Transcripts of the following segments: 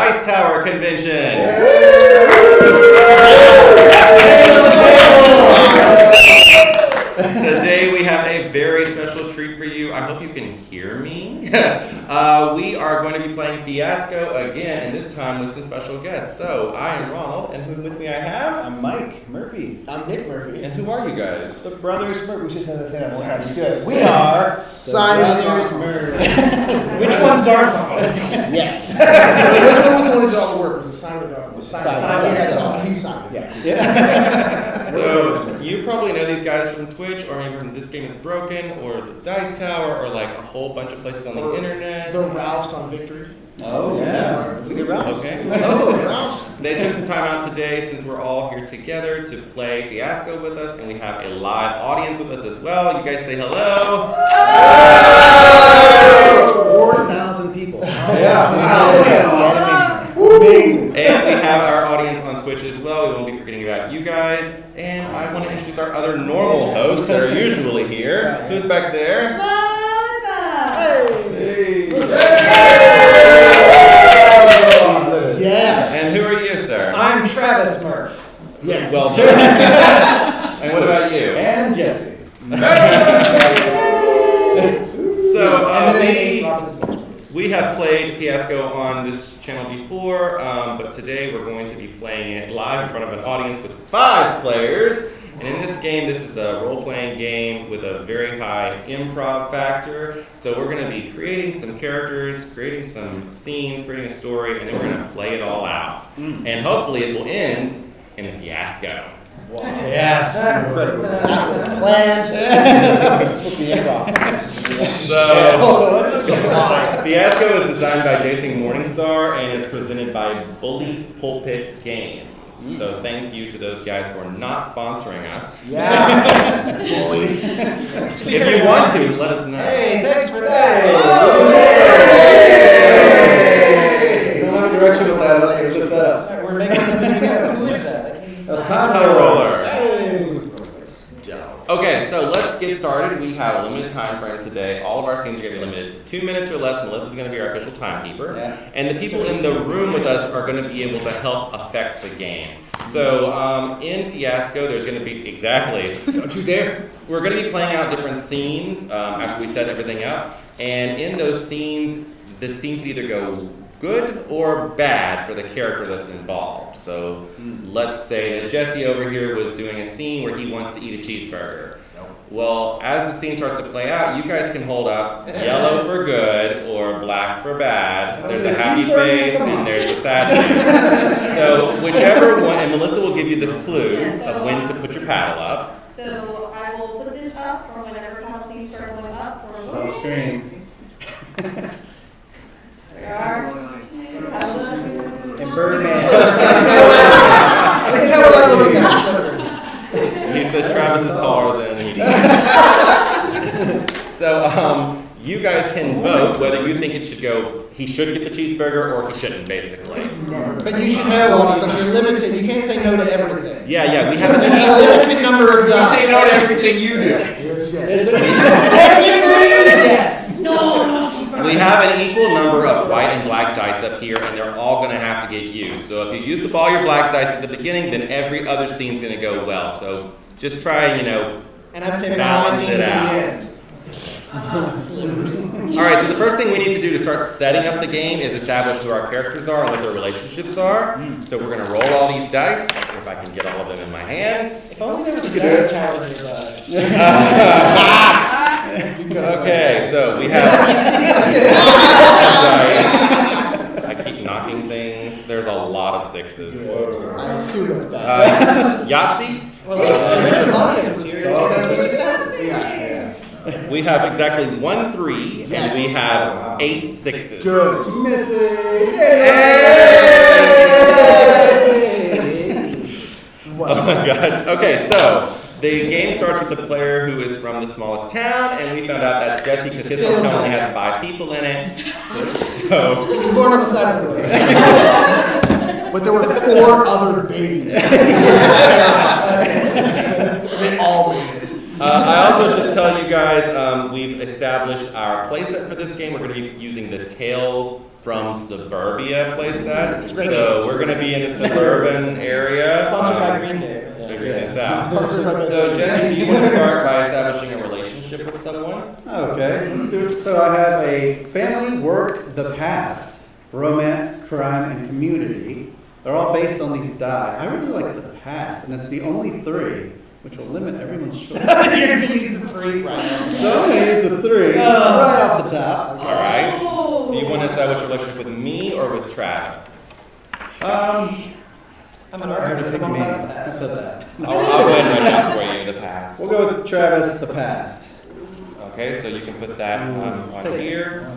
Dice Tower Convention. Today we have a very special treat for you. I hope you can hear me. We are going to be playing Fiasco again, and this time with some special guests. So I am Ronald, and who with me I have? I'm Mike Murphy. I'm Nick Murphy. And who are you guys? The Brothers Murphy. We should say that one time. Good. We are Simon Brothers Murphy. Which one's Garfunkel? Yes. Which one was the one who did all the work? Was it Simon or Garfunkel? Simon. Yeah, he's Simon. Yeah. So you probably know these guys from Twitch, or maybe from This Game is Broken, or the Dice Tower, or like a whole bunch of places on the internet. The Ralphs on Victory. Oh, yeah. Let's get Ralphs. Okay. Oh, Ralphs. They took some time out today since we're all here together to play Fiasco with us, and we have a live audience with us as well. You guys say hello. 4,000 people. Yeah. Amazing. And we have our audience on Twitch as well. We won't be forgetting about you guys. And I want to introduce our other normal hosts that are usually here. Who's back there? Hey. Yes. And who are you, sir? I'm Travis Murph. Yes. Well done. And what about you? And Jesse. So we have played Fiasco on this channel before, but today we're going to be playing it live in front of an audience with 5 players. And in this game, this is a role-playing game with a very high improv factor. So we're going to be creating some characters, creating some scenes, creating a story, and then we're going to play it all out. And hopefully it will end in a fiasco. Wow. Yes. Incredible. That was planned. This is supposed to be improv. So, Fiasco is designed by Jason Morningstar and is presented by Bully Pulpit Games. So thank you to those guys who are not sponsoring us. Yeah. If you want to, let us know. Hey, thanks for that. Hey. Don't have a direction with that. Okay, just we're making this together. Who is that? Time roller. Hey. Okay, so let's get started. We have a limited time frame today. All of our scenes are going to be limited to 2 minutes or less. Melissa's going to be our official timekeeper. Yeah. And the people in the room with us are going to be able to help affect the game. So in Fiasco, there's going to be, exactly. Don't you dare. We're going to be playing out different scenes after we set everything up. And in those scenes, the scene could either go good or bad for the character that's involved. So let's say that Jesse over here was doing a scene where he wants to eat a cheeseburger. Well, as the scene starts to play out, you guys can hold up yellow for good or black for bad. There's a happy face and there's a sad face. So whichever one, and Melissa will give you the clue of when to put your paddle up. So I will put this up for whenever the house needs to start going up for a little. No stream. There we are. And Birdman. I can tell what I'm looking at. He says Travis is taller than he. So you guys can vote whether you think it should go, he should get the cheeseburger or he shouldn't, basically. But you should know, you're limited. You can't say no to everything. Yeah, we have A limited number of You dice. say no to everything you do. Yes, yes. Technically, yes. No. We have an equal number of white and black dice up here, and they're all going to have to get used. So if you use up all your black dice at the beginning, then every other scene's going to go well. So just try, And I'm saying balance it out. All right, so the first thing we need to do to start setting up the game is establish who our characters are and what their relationships are. So we're going to roll all these dice, if I can get all of them in my hands. If only there was a good tower nearby. Okay, so we have I keep knocking things. There's a lot of 6s. I assume it's bad. Yahtzee? Richard Lawrence was here. Yeah. We have exactly 1 3, and Yes. we have 8 6s. Good. Oh my gosh. Okay, so the game starts with the player who is from the smallest town, and we found out that's Jesse because his hometown only has 5 people in it. So He was born on the side of the road. But there were 4 other babies. They all made it. I also should tell you guys, we've established our playset for this game. We're going to be using the Tales from Suburbia playset. So we're going to be in the suburban area. Sponsored by Green Day. Figuring this out. So Jesse, do you want to start by establishing a relationship with someone? Okay, let's do it. So I have a family, work, the past, romance, crime, and community. They're all based on these die. I really like the past, and it's the only 3, which will limit everyone's choice. You're gonna use the 3 right now. So I'm going to use the 3 right off the top. All right. Do you want to establish a relationship with me or with Travis? I'm an I heard artist. it's me. Who said that? I'll go ahead and write it out for you, the past. We'll go with Travis, the past. Okay, so you can put that on here.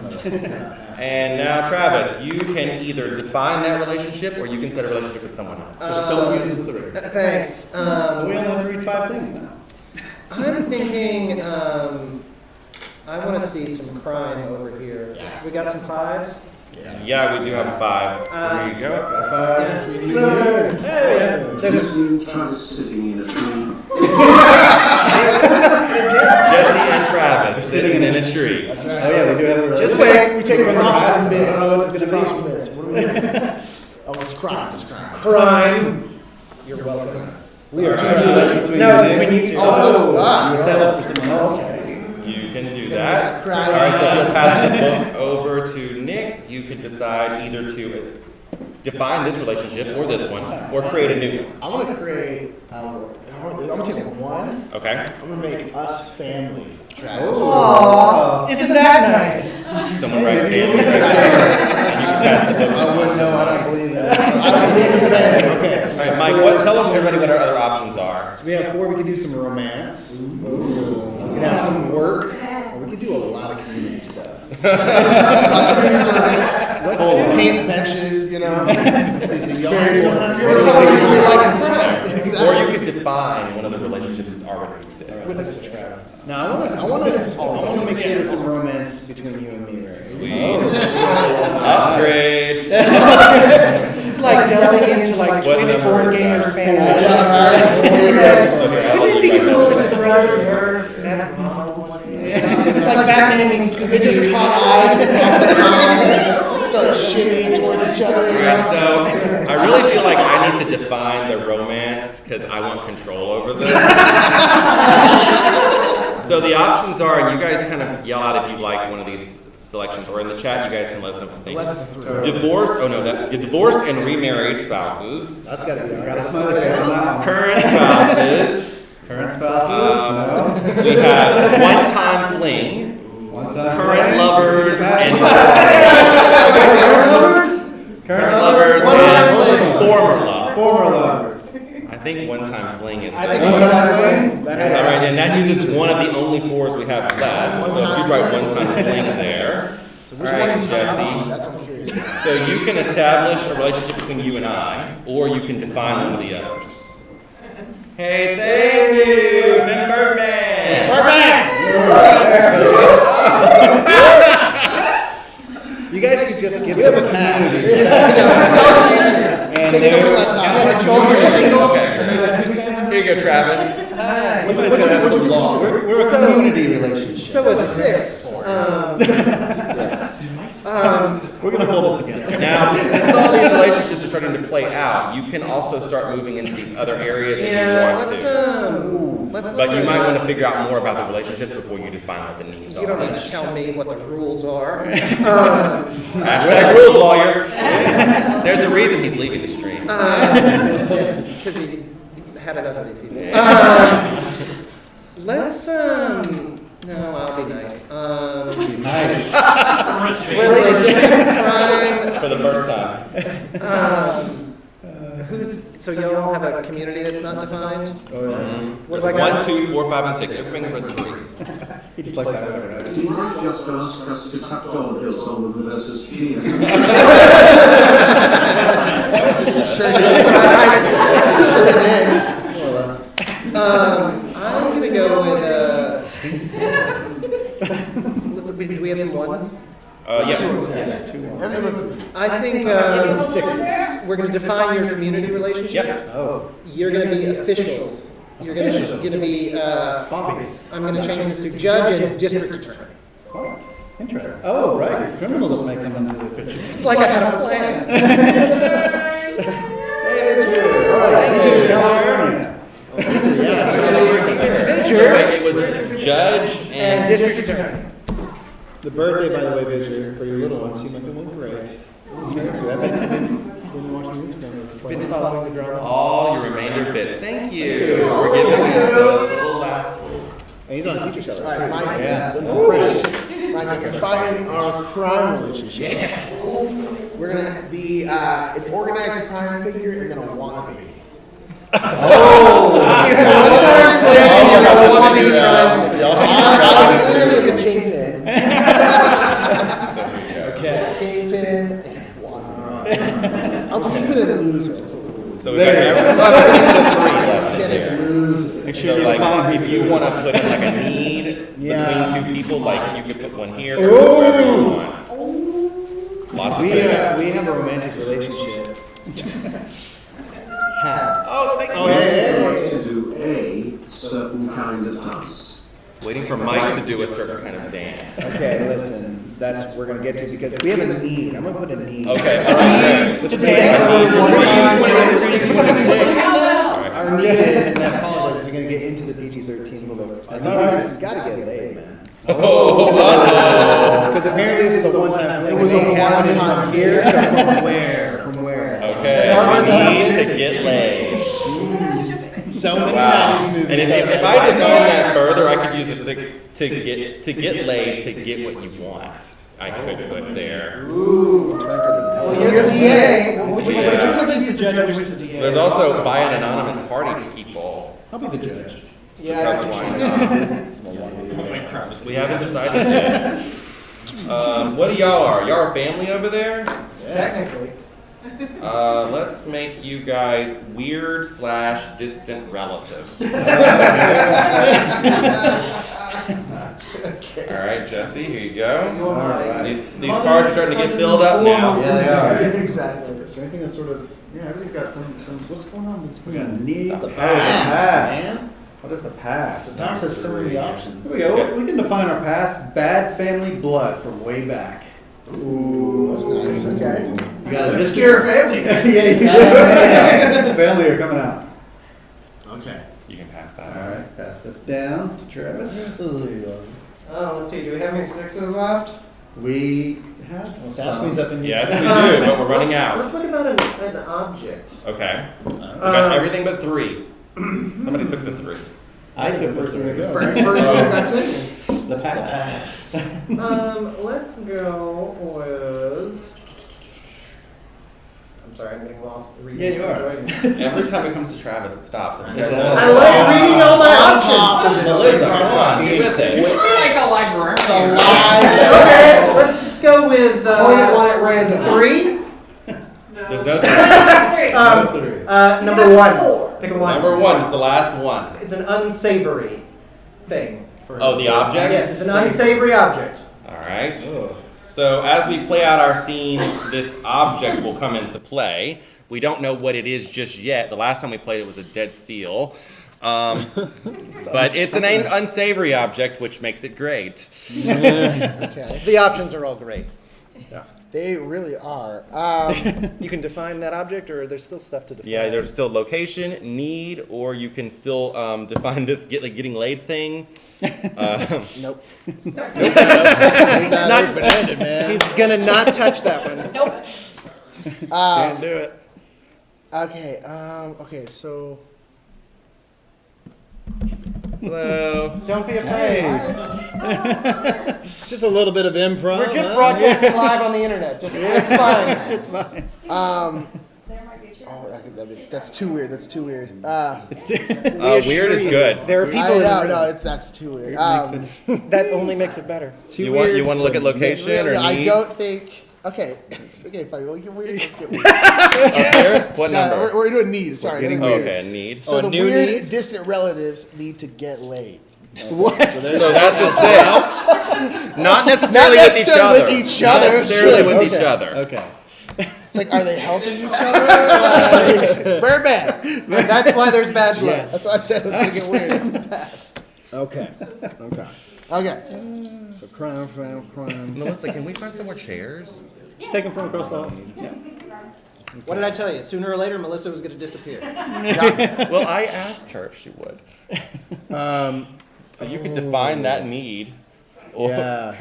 And now, Travis, you can either define that relationship or you can set a relationship with someone else. Just don't use the 3. Thanks. We only have to read 5 things now. I'm thinking, I want to see some crime over here. We got some 5s? Yeah, we do have a 5. So there you go. 5. There's Travis sitting in a tree. Jesse and Travis sitting in a tree. That's Oh right. yeah, we do have a Just relationship. wait, we take from the option bits. I don't know what it's gonna be. Option bits. What are we doing? Oh, it's crime, it's crime. crime. You're welcome. We are Alright. between No, you it's two. between you two. Oh, us. You establish for someone else. Okay. You can do that. Crime. All right, so we'll pass the book over to Nick. You can decide either to define this relationship or this one, or create a new one. I want to create, I'm going to take 1. Okay? I'm going to make us family, Travis. Aww, isn't that nice? Someone write family. And you can pass the book I over. wouldn't know, I don't believe in it. I don't believe in family. Okay. All right, Mike, tell everybody what our other options are. So we have 4, we could do some romance. We could have some work. Or we could do a lot of community stuff. A lot of free service. Let's do paint benches, you know. Or you could define one of the relationships that already exists. Now I want to make sure there's some romance between you and me, right? Sweet. Upgrade. This is like delving into like What Twitch number board is game or that? Spanish. Okay, I'll Wouldn't it be just cool write if the brothers Murph met Ronald? It's like Batman and Scooby. They just caught eyes with start shimmying towards each other. You Alright, know? so I really feel like I need to define the romance because I want control over this. So the options are, and you guys kind of yell out if you like one of these selections, or in the chat you guys can let us know what you Less think. than 3. Divorced and remarried spouses, That's got to be Got a smiley face on that one. current spouses, Current spouses? we have one-time fling, No. One time. current lovers, and Current lovers? and former lovers. Former lovers. I think one-time fling is. I think One time fling? All right, and that uses one of the only 4s we have left. So if you write one-time fling there. All right, Jesse. That's what I'm curious about. So you can establish a relationship between you and I, or you can define one of the others. Hey, thank you, Ben Birdman. You guys could just give We have a community. And there's Here you go, Travis. Somebody's gonna have some law. We're a community relationship. So a 6. We're gonna hold it together. Now, since all these relationships are starting to play out, you can also start moving into these other areas if you want to. Let's But you might want to figure out more about the relationships before you define what the needs You don't are. need to tell me what the rules are. Hashtag rules lawyer. There's a reason he's leaving the stream. Because he's had enough of these people. Let's, no, I'll be nice. Nice. Relationship, crime, For the first time. so y'all have a community that's not defined? What have I 1, got? 2, 4, 5, and 6. Everybody for 3. He just likes that. You might just ask us to tap Dollars on the versus Gia. Sure did. More or less. I'm gonna go with, do we have some ones? Yes. I think, we're gonna define your community relationship. Yep. Oh. You're gonna be officials. You're gonna be, Hobbies. I'm gonna change this to judge and district attorney. What? Interesting. Oh, right, because criminals may come into the picture. It's like I had a plan. It was judge And and district attorney. The birthday, by the way, Victor, for your little one seemed like it went great. I've been watching Instagram. Been following the drama. all your remainder bits. Thank you for giving us those little last. And he's on teacher salary. All right, Mike, Yeah. this is precious. Mike, defining our crime relationship. Yes. We're gonna be an organized crime figure and then a wannabe. I'll be clearly the kingpin. Okay. Kingpin and wannabe. I'm keeping it a loser. So we've got three left Keeping it here. a loser. Make sure So you like, define if who you want to put in like a need Yeah. between two people, like you could put one here or wherever you want. Lots of We things. we have a romantic relationship. Had. Oh, thank you. Hey. To do a certain kind of dance. Waiting for Mike to do a certain kind of dance. Okay, listen. That's what we're gonna get to because we have a need. I'm gonna put a need. Okay, all right. It's a dance. One time, 26. Our need is, and I apologize, you're gonna get into the PG-13 a little bit. That's all right. You gotta get laid, man. Oh, Because apparently this is a one-time thing. It was a They have it one-time from here, so from where? From where? okay. We need to get laid. So many Wow. 90s movies. And if I define that further, I could use a 6 to get laid to get what you want. I could put there. Well, you're the DA. Which one is the judge? Which is the DA? There's also buy an anonymous party people. I'll be the judge. Because why not? We haven't decided yet. What do y'all are? Y'all are family over there? Technically. Let's make you guys weird / distant relative. All right, Jesse, here you go. Alright. These cards are starting to get filled up now. Yeah, they are. Exactly. Is there anything that's sort of, yeah, everything's got some, what's going on? We're gonna need That's the a past. man. What is the past? The past has so many options. Here we go. We can define our past. Bad family blood from way back. Ooh, that's nice. Okay. You got a Obscure family. Yeah, you do. Family are coming out. Okay. You can pass All that. right, pass this down to Travis. Oh, let's see. Do we have any sixes left? We have. Sassman's up in here. Yes, we do, but we're running Let's out. look about an object. Okay. We got everything but 3. Somebody took the 3. I took first one to go. First one that's it. The past. Let's go with. I'm sorry, I'm getting lost. Reading. Yeah, you are. Every time it comes to Travis, it stops. I like reading all my options. Melissa, come on, get with it. Like a librarian. Okay, let's go with Point at one at random. 3. There's no 3. Number 1. Pick a one. Number 1 is the last one. It's an unsavory thing. Oh, the object? Yes, it's an unsavory object. All right. So as we play out our scenes, this object will come into play. We don't know what it is just yet. The last time we played it was a dead seal. But it's an unsavory object, which makes it great. Okay. The options are all great. They really are. You can define that object, or there's still stuff to define. Yeah, there's still location, need, or you can still define this getting laid thing. Nope. Not open-ended, man. He's gonna not touch that one. Nope. Can't do it. Okay. Okay. So. Hello. Don't be afraid. It's just a little bit of improv. We're just broadcasting live on the internet. Just it's fine. It's fine. There might be a chair. Oh, that's too weird. That's too weird. Weird is good. There are people I in the know, room. no, that's too weird. That only makes it better. You want to look at location Really, or I need? don't think. Okay. Okay, fine. We'll get weird. Let's get weird. Up here? What No, number? we're doing need. Sorry, getting Oh, weird. okay, need. So a the new weird need? distant relatives need to get laid. So that's a 6. Not necessarily Not with each necessarily other. with each other. Not necessarily with Okay. each other. Okay. It's like, are they helping each other? Like, very bad. And that's why there's bad blood. Yes. That's why I said it was gonna get weird. Okay. So crime. Melissa, can we find some more chairs? Just take them from across the hall. Yeah. What did I tell you? Sooner or later, Melissa was going to disappear. Well, I asked her if she would. So you could define that need. Or, Y'all.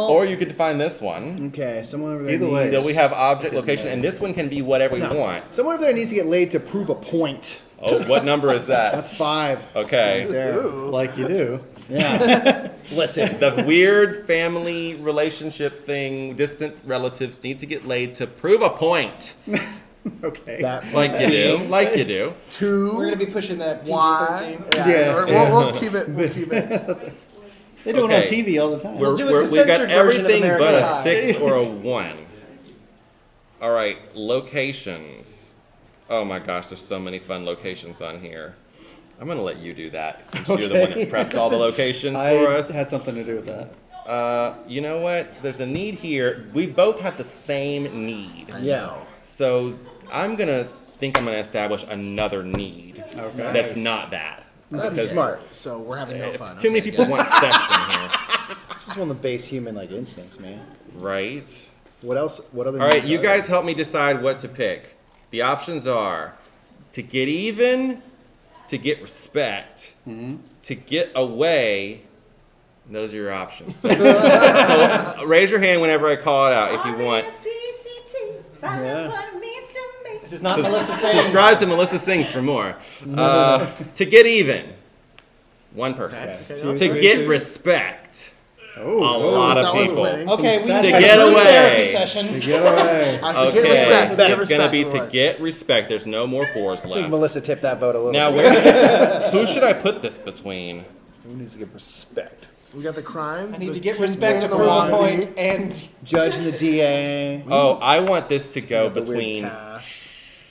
or you could define this one. Okay, someone over there Either way. Still, we have object, location, and this one can be whatever we want. Someone over there needs to get laid to prove a point. Oh, what number is that? That's 5. Okay. There. Like you do. Yeah. Listen. The weird family relationship thing, distant relatives need to get laid to prove a point. Okay. Like you do. Like you do. 2. We're going to be pushing that Why? PG-13. Yeah. We'll keep it. We'll keep it. They do it Okay. on TV all the time. We'll do it the We've got censored version of everything American but a Pie. 6 or a 1. All right, locations. Oh my gosh, there's so many fun locations on here. I'm gonna let you do that since you're the one that prepped all the locations for us. I had something to do with that. You know what? There's a need here. We both have the same need. Yeah. So I'm gonna establish another need Okay. that's not that. That's Because smart. So we're having no fun. Too many Okay, people good. want sex in here, This is one of the base human instincts, man. right? What else? What other? All right, needs you are guys help me decide what to pick. The options are to get even, to get respect, to get away. Those are your options. So raise your hand whenever I call it out if you want. This is not Melissa saying. Subscribe to Melissa Sings for more. To get even, one person. Okay, To get respect, a lot that of was people. winning. Okay, we To need a get group away. therapy session. Get away. So Okay, get respect. Get it's respect. gonna be to Right. get respect. There's no more 4s I think left. Melissa tipped that vote a little. Now, bit. who should I put this between? Who needs to get respect? We got the crime. I need the to get king respect to and the prove a wrong point, dude. and Judge and the DA. Oh, I want this to go The weird between path.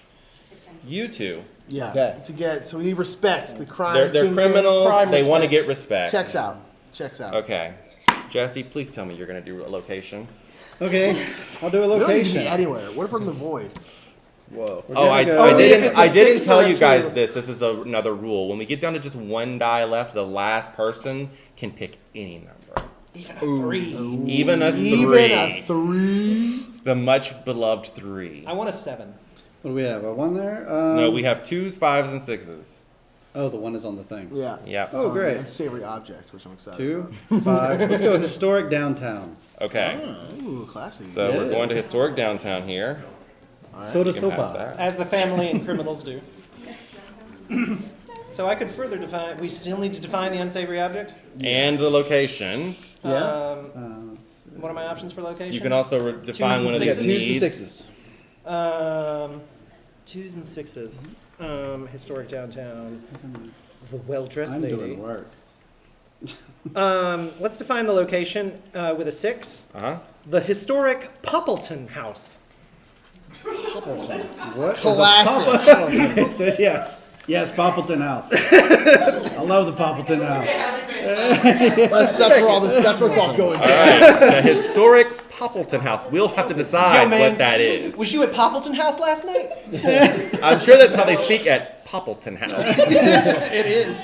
you two. Yeah. Okay. To get. So we need respect. The crime. They're kingpin, criminals. crime They want to respect. get respect. Checks out. Checks out. Okay. Jesse, please tell me you're going to do a location. Okay. I'll do a We don't need to location. be anywhere. What if we're in the void? Whoa. Oh, I Only if it's a didn't 6 tell or a you guys 2. this. This is another rule. When we get down to just one die left, the last person can pick any number. even a 3. Even a 3. Even a 3. The much beloved 3. I want a 7. What do we have? A 1 there? No, we have 2s, 5s, and 6s. Oh, the 1 is on the thing. Yeah. Yep. Oh, great. Unsavory object, which I'm excited 2, about. 5. Let's go historic downtown. Okay. Ooh, classy. So we're going to historic downtown here. Soda You can pass sopa. that. As the family and criminals do. So I could further define. We still need to define the unsavory object. And the location. Yeah. What are my options for location? You can also define and one of We these got 2s and needs. 6s. 2s and 6s. Historic downtown. The well-dressed I'm lady. doing work. Let's define the location with a 6. Uh-huh. The historic Poppleton House. What? Classic. It says yes. Yes, Poppleton House. I love the Poppleton House. That's where all this. That's where it's all going. All right. The historic Poppleton House. We'll have to decide Yo, man. what that is. Was you at Poppleton House last night? I'm sure that's how they speak at Poppleton House. It is.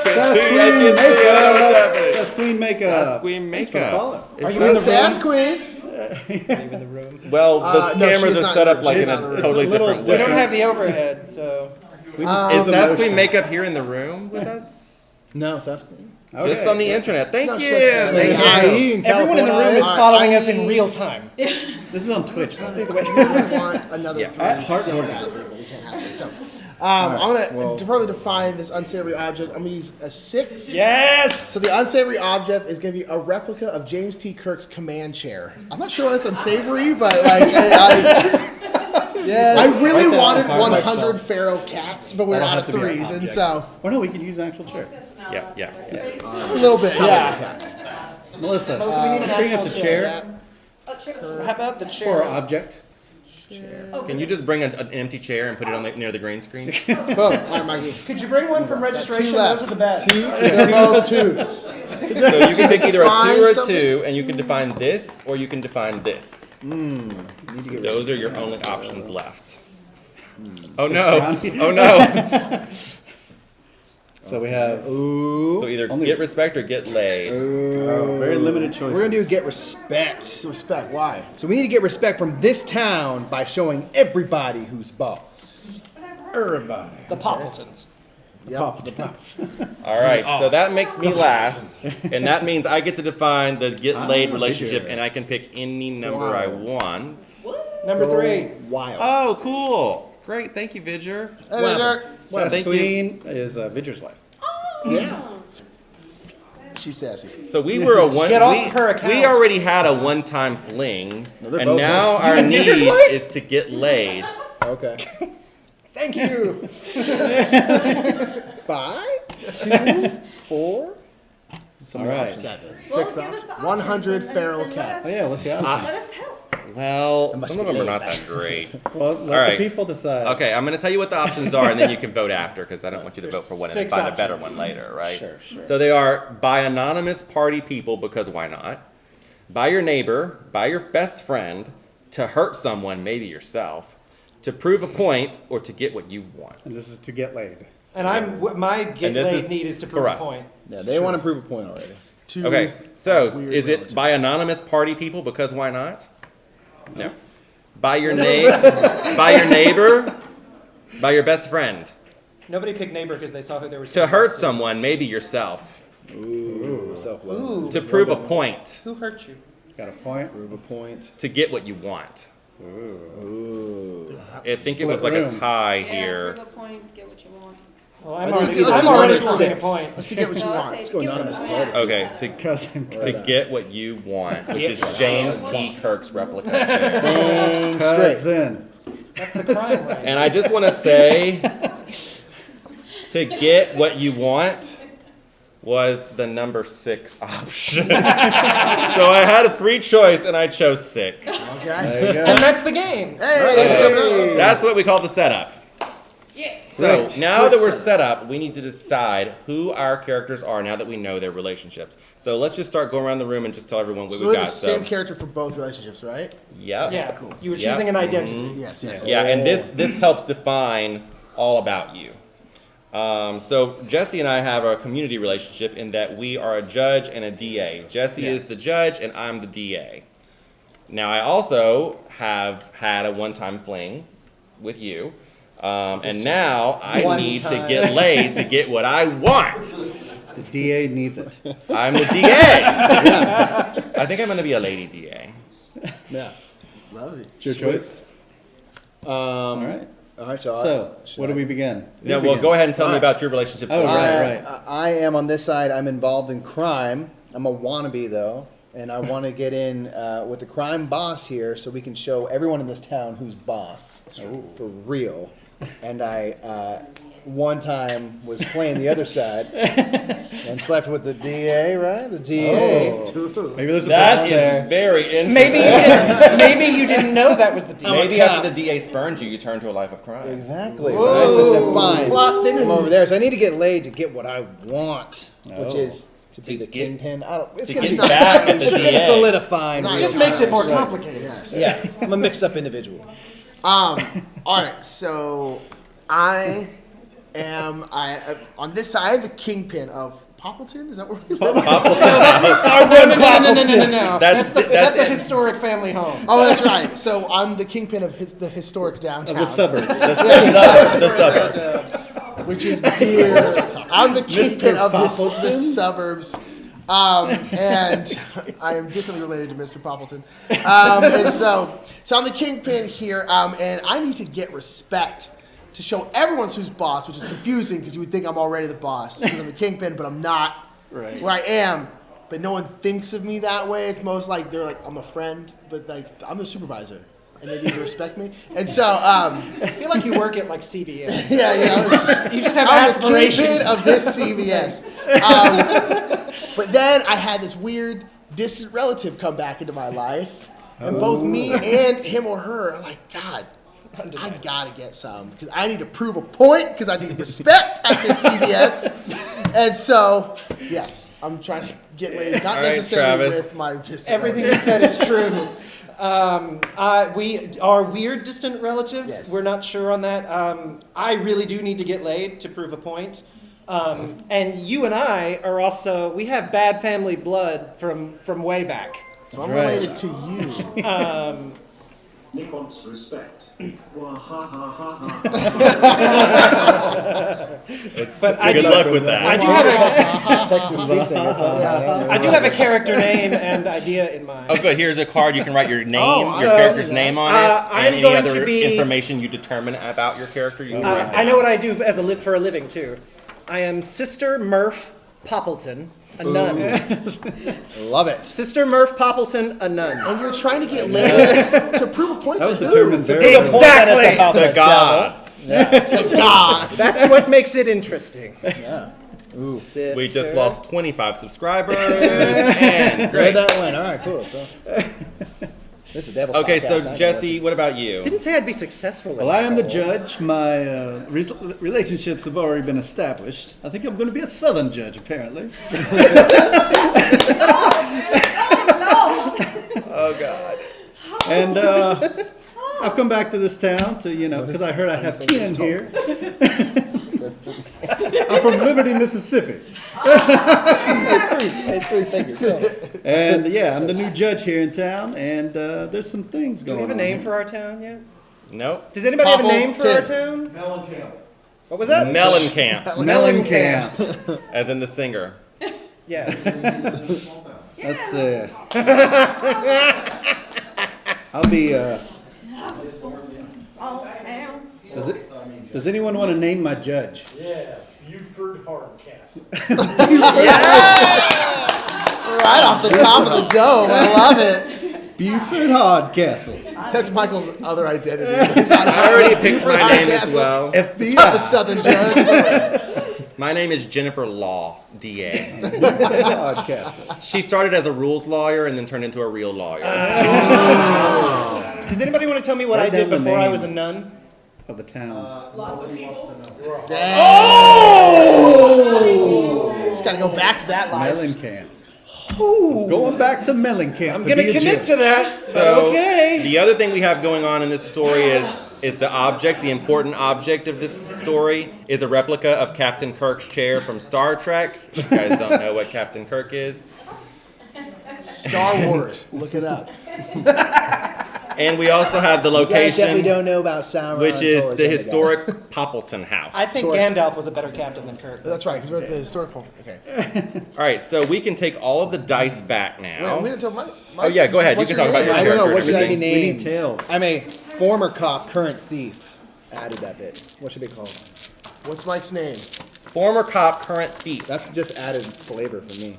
Sasqueen makeup. Sasqueen makeup. Sasqueen Thanks for the makeup. follow. Are you in the Sass room? Queen. Are you in the room? Well, the No, cameras she's are not set in up the like room. in She's a not totally in the room. different We way. don't have the overhead, so. We just Is do the Sasqueen motion. makeup here in the room with us? No, Sass Queen. Okay. Just on the internet. Thank No, you. she's- Thank you. Everyone in the room is Alright, following I us in need- real time. This is on Twitch. I really want another Yeah. 3 Heart so order. badly, but we can't have it. So, I'm gonna to further define this unsavory object. I'm gonna use a 6. Yes! So the unsavory object is going to be a replica of James T. Kirk's command chair. I'm not sure why that's unsavory, but like, Yes. I really Write that wanted on 100 feral cats, but we're That'll out have of to be our 3s, and object. so Or no, we can use an actual chair. Yeah, yeah. a little bit. Yeah. Melissa, we need an bring us actual a chair How about the or chair? object. Can you just bring an empty chair and put it on near the green screen? Boom. All right, Mikey. Could you bring one from registration? Two left. Those are the best. They're both twos. So you can pick either a 2 or a Define 2, and you can define this or you can define this. Need to get Those are your only options left. Oh no! Oh no! So we have So either get respect or get laid. very limited choices. We're gonna do get respect. Respect. Why? So we need to get respect from this town by showing everybody who's boss. everybody. The Poppletons. Yep. The boss. All right, so that makes me last, and that means I get to define the get laid relationship, and I can pick any number I want. Number 3. Wild. Oh, cool! Great, thank you, Vidger. Sass thank you. Queen is Vidger's wife. Yeah. She's sassy. So we were a one. Get off we, her account. we already had a one-time fling, No, they're and both now good. our You mean need Vidger's wife? is to get laid. Okay. Thank you. 5, 2, 4. All right. 7, 6 Well, give us the options. options 100 and feral let us- cats. Oh yeah, let's see. options. Let us help. Well, must some of be them are laid not back. that great. Well, let right. the people decide. Okay, I'm going to tell you what the options are, and then you can vote after, because I don't want you to vote for one and then 6 find a better options. one later, right? Sure, sure. So they are by anonymous party people, because why not? By your neighbor, by your best friend, to hurt someone, maybe yourself, to prove a point, or to get what you want. And this is to get laid. And my get And this laid is need is to for prove a us. point. Yeah, they want to prove a point already. 2 Okay, so weird is it relatives. by anonymous party people, because why not? No. By your by your neighbor, by your best friend, Nobody picked neighbor because they saw who they were. to hurt someone, maybe yourself, Ooh, self-love. Ooh. to prove a point, Who hurt you? Got a point. Prove a point. to get what you want. Ooh. I think it was Split like a room. tie Yeah, here. prove a point, get what you want. Well, Let's I'm do already anonymous proving a 6. point. Let's get what you No, I want. say Let's to go get what anonymous you party. want. Okay, to get what you want, which is James T. Kirk's replica. Dang straight. Cousin. That's the crime rate. And I just want to say, to get what you want was the number 6 option. So I had a free choice, and I chose 6. Okay. There you go. And that's the game. Hey, That's what we call the setup. Yeah. So Right. now that we're set up, we need to decide who our characters are now that we know their relationships. So let's just start going around the room and just tell everyone what So we we're got. the same character for both relationships, right? Yep. Yeah, cool. You were Yeah. choosing an identity. Yes, yes. Yeah, and this helps define all about you. So Jesse and I have a community relationship in that we are a judge and a DA. Jesse is the judge and I'm the DA. Now I also have had a one-time fling with you. And now I One need to time. get laid to get what I want. The DA needs it. I'm the DA. I think I'm going to be a lady DA. Yeah. Love it. It's your choice. All right. All right. So, So, where do we begin? No, well, go ahead and tell me about your relationships. Oh, with right. I am on this side. I'm involved in crime. I'm a wannabe though, and I want to get in with the crime boss here, so we can show everyone in this town who's boss for real. And I one time was playing the other side and slept with the DA, right? The DA. Maybe there's a That plus is there. very interesting. Maybe you didn't know that was the deal. Maybe I'm a after the DA spurned you, you turned to a life of crime. Exactly. Right? So I said, fine. I'm over there. So I need to get laid to get what I want, which is to be the get- kingpin. I don't. It's to gonna get be back at the It's gonna DA. solidify. It just makes it more complicated. Yes. Yeah. I'm a mixed up individual. All right. So I am on this side the kingpin of Poppleton. Is that where we live? No. That's That's a it. historic family home. Oh, that's right. So I'm the kingpin of the historic downtown. Of the suburbs. The suburbs. Which is here. I'm the kingpin of Poppleton? the suburbs. And I am distantly related to Mr. Poppleton. And so I'm the kingpin here, and I need to get respect to show everyone who's boss, which is confusing because you would think I'm already the boss. Because I'm the kingpin, but I'm not Right. where I am. But no one thinks of me that way. It's most like they're like, I'm a friend, but like I'm the supervisor. And they need to respect me. And so, I feel like you work at like CBS. yeah, you know, it's just, You just have I'm the aspirations. kingpin of this CVS. But then I had this weird distant relative come back into my life. And both me and him or her are like, God, I gotta get some because I need to prove a point because I need respect at this CVS. And so, yes, I'm trying to get laid, not All right, necessarily Travis. with my distant Everything you said is true. We are weird distant relatives. Yes. We're not sure on that. I really do need to get laid to prove a point. And you and I are also, we have bad family blood from way back. So I'm related to you. Nick wants respect. Wah, ha, ha, ha, ha. But I Good do, luck with that. I do have a, Texas speak singer song. I do have a character name and idea in mind. Oh, good. Here's a card. You can write your name, Oh, your so, character's name on it, I'm and any going other to be- information you determine about your character. You can write that. I know what I do as for a living too. I am Sister Murph Poppleton, a nun. Love it. Sister Murph Poppleton, a nun. And you're trying to get laid to prove a point That was to determined who? very well. Exactly. To God. To God. That's what makes it interesting. Yeah. Ooh. We just lost 25 subscribers. And Where'd great. that went? All right, cool. So, this is Devil's Okay, Podcast. so I know Jesse, what about you? Didn't say I'd be successful. In Well, I am the that. judge. My relationships have already been established. I think I'm going to be a Southern judge, apparently. Oh, God. And I've come back to this town to, because I heard I have kin here. I'm from Liberty, Mississippi. Three fingers. And yeah, I'm the new judge here in town, and there's some things Do going we on. have a name here. for our town yet? Nope. Does anybody have a Poppleton. name for our town? What was that? Mellencamp, Mellencamp. as in the singer. Yes. That's I'll be. All town. Does anyone want to name my judge? Yeah, Buford Hardcastle. Right off the top of the dome. I love it. Buford Hardcastle. That's Michael's other identity. I already picked my name as well. Toughest FBI. Southern judge. My name is Jennifer Law, DA. Hardcastle. She started as a rules lawyer and then turned into a real lawyer. Does anybody want to tell me what Write I did down the before I name. was a nun? Of the town. Just gotta go back to that life. Mellencamp. Going back to Mellencamp. I'm going to commit to that. So Okay. the other thing we have going on in this story is the object, the important object of this story is a replica of Captain Kirk's chair from Star Trek. If you guys don't know what Captain Kirk is. Star Wars. Look it up. And we also have the You guys definitely location, don't know about Sauron. which is swords, the other guys. historic Poppleton house. I think Gandalf was a better captain than Kirk. That's right, because we're at the historical. Okay. All right, so we can take all of the dice back Wait, now. we didn't tell my. Oh, yeah, go ahead. You What's can your talk about name? your I don't know. character What should I be and We need named? tails. I'm a former cop, current thief. Added that bit. What should it be called? What's Mike's name? Former cop, current thief. That's just added flavor for me.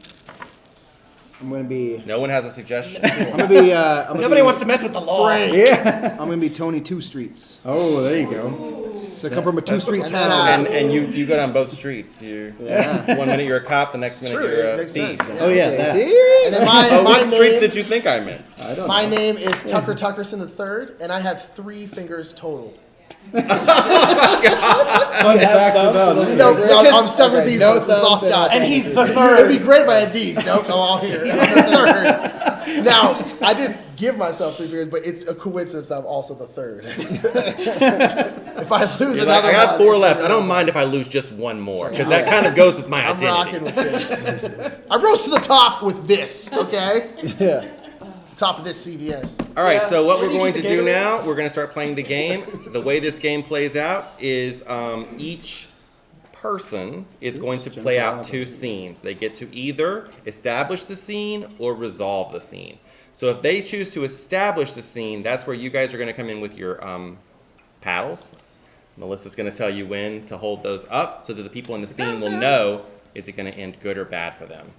I'm gonna be. No one has a suggestion? I'm gonna be. Nobody wants to mess with the law. Yeah. I'm gonna be Tony Two Streets. Oh, there you go. So I come from a two-street town. And you go down both streets. Yeah. One minute you're a cop, the next minute True, you're it a makes thief. sense. Oh, yeah, that. See? And then my What streets name. did you think I meant? I don't My know. name is Tucker Tuckerson III, and I have 3 fingers total. Fun facts about it. No, I'm stuck with these ones. The soft guys. And he's the It'd be third. great if I had these. Nope, I'm all here. I'm the third. Now, I didn't give myself 3 fingers, but it's a coincidence that I'm also the third. If I lose You're like, another I got one, 4 it's left. I gonna- don't mind if I lose just one more, because that kind of goes with my I'm rocking identity. with this. I rose to the top with this, okay? Yeah. Top of this CVS. All right, so what Where we're do you going get to the do Gatorade? now, we're going to start playing the game. The way this game plays out is each person is going to play out 2 scenes. They get to either establish the scene or resolve the scene. So if they choose to establish the scene, that's where you guys are going to come in with your paddles. Melissa's going to tell you when to hold those up so that the people in the scene will know, is it going to end good or bad for them.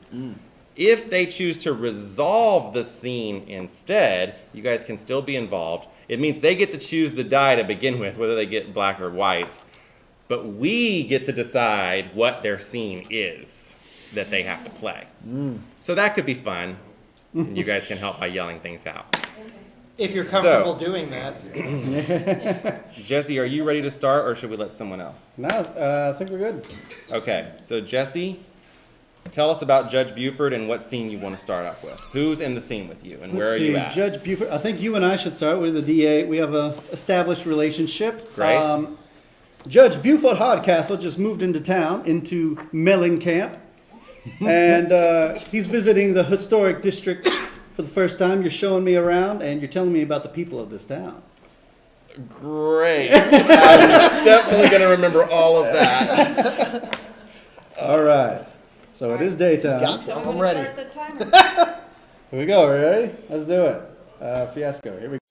If they choose to resolve the scene instead, you guys can still be involved. It means they get to choose the die to begin with, whether they get black or white. But we get to decide what their scene is that they have to play. So that could be fun. And you guys can help by yelling things out. If you're comfortable doing that. Jesse, are you ready to start, or should we let someone else? No, I think we're good. Okay, so Jesse, tell us about Judge Buford and what scene you want to start off with. Who's in the scene with you, and where are you at? Judge Buford. I think you and I should start with the DA. We have a established relationship. Great. Judge Buford Hardcastle just moved into town, into Mellencamp, and he's visiting the historic district for the first time. You're showing me around, and you're telling me about the people of this town. Great. I'm definitely going to remember all of that. All right. So it is daytime. I'm ready. Start the timer. Here we go. Are you ready? Let's do it. Fiasco. Here we go.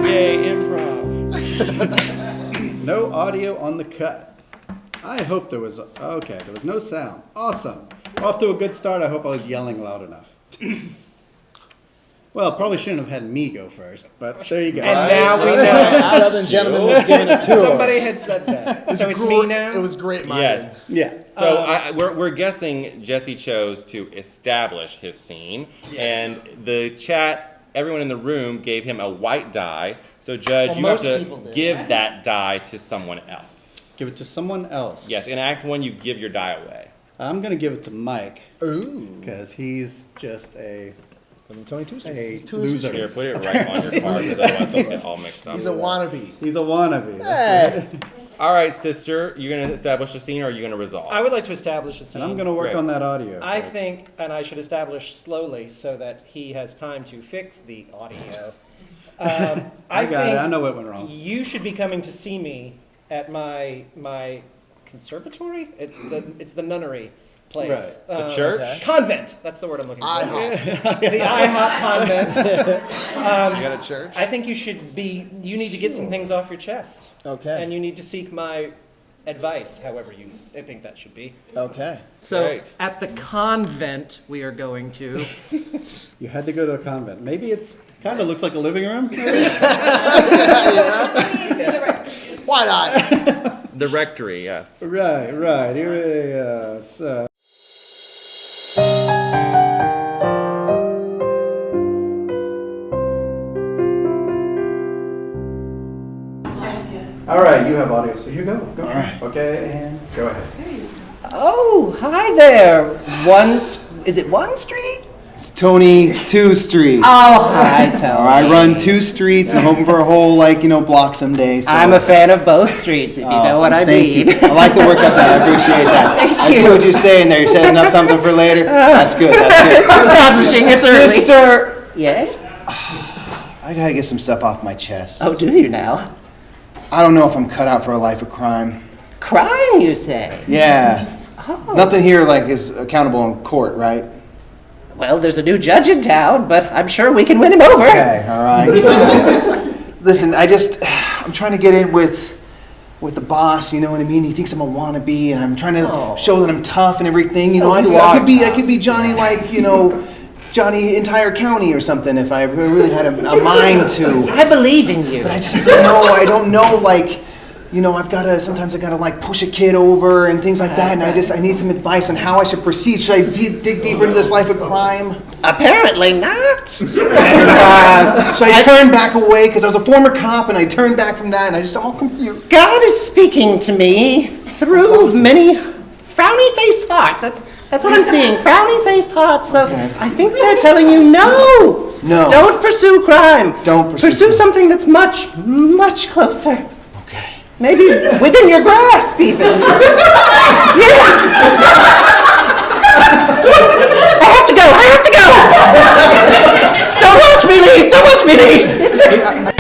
Yay, improv. No audio on the cut. I hope there was. Okay, there was no sound. Awesome. Off to a good start. I hope I was yelling loud enough. Well, probably shouldn't have had me go first, but there you go. And now we know. Southern gentleman was giving it to Somebody us. had said that. So it's me now? It was great, Mike. Yes. Yeah. So we're guessing Jesse chose to establish his scene, and the chat, everyone in the room gave him a white die. So Judge, Well, you have most people to did. give that die to someone else. Give it to someone else. Yes, in Act 1, you give your die away. I'm going to give it to Mike Ooh. because he's just a Tony Two a Streets. loser. Here, put it right on your card, because otherwise they'll get all mixed up. He's a wannabe. He's a wannabe. Hey. All right, sister, you're going to establish a scene, or are you going to resolve? I would like to establish a scene. And I'm going to work Great. on that audio. I think, and I should establish slowly so that he has time to fix the audio. I got think it. I know what went wrong. You should be coming to see me at my conservatory. It's the nunnery place. Right. The church? Okay. Convent. That's the word I'm looking for. IHOP. The IHOP convent. You got a church? I think you need to get some things off your chest. Okay. And you need to seek my advice, however I think that should be. Okay. So Great. at the convent we are going to. You had to go to a convent. Maybe it's kind of looks like a living room. Why not? The rectory, yes. Right. Here we go. So. All right, you have audio, so you go. Go. All right. Okay, and go ahead. Oh, hi there. Is it one street? It's Tony 2 Streets. Oh, hi, Tony. I run 2 streets and hoping for a whole, block someday. So. I'm a fan of both streets, if you know what I mean. Thank you. I like the work up there. I appreciate that. I see what you're saying there. You're setting up something for later. That's good. Establishing it's early. Sister, Yes? I gotta get some stuff off my chest. Oh, do you now? I don't know if I'm cut out for a life of crime. Crime, you say? Yeah. Oh. Nothing here is accountable in court, right? Well, there's a new judge in town, but I'm sure we can win him over. Okay, all right. Listen, I'm trying to get in with the boss, you know what I mean? He thinks I'm a wannabe, and I'm trying to show that I'm tough and everything. You know, I could be Johnny, Johnny Entire County or something if I really had a mind to. I believe in you. But I don't know, sometimes I gotta push a kid over and things like that, and I need some advice on how I should proceed. Should I dig deeper into this life of crime? Apparently not. Should I turn back away? Because I was a former cop and I turned back from that and I'm all confused. God is speaking to me through many frowny-faced hearts. That's what I'm seeing, frowny-faced hearts. So Okay. I think they're telling you no. No. Don't pursue crime. Don't pursue Pursue crime. something that's much, much closer. Okay. Maybe within your grasp, even. Yes! I have to go! Don't watch me leave! Don't watch me leave!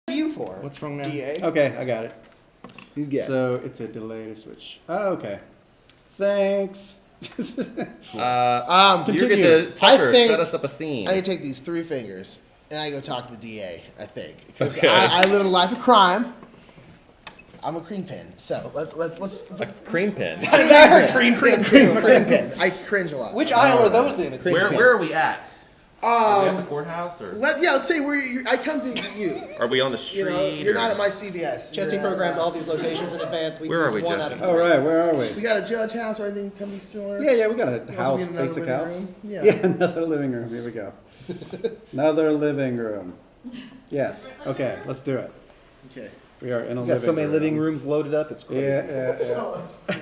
You for? What's wrong now? DA. Okay, I got it. He's getting. So it's a delay to switch. Oh, okay. Thanks. You're Continue. good to Tucker, I think set us up a scene. I need to take these 3 fingers and I go talk to the DA. I think because Okay. I live a life of crime. I'm a cream pin, so let's A cream pin. cream pin. I cringe a lot. Which aisle are those in? Where are we at? Are we at the courthouse or Let's say I come to you. are we on the street? You know, you're or- not at my CVS. Jesse You're at, programmed all these locations in advance. Where are we, one Jesse? out of All right, where are We we? got a judge house or anything coming similar. Yeah, we got a You house, also need another basic living house. room? Yeah. Yeah, another living room. Here we go. Another living room. Yes. Okay, let's do it. Okay. We are in a You got so many room. living rooms loaded up. It's crazy. Yeah.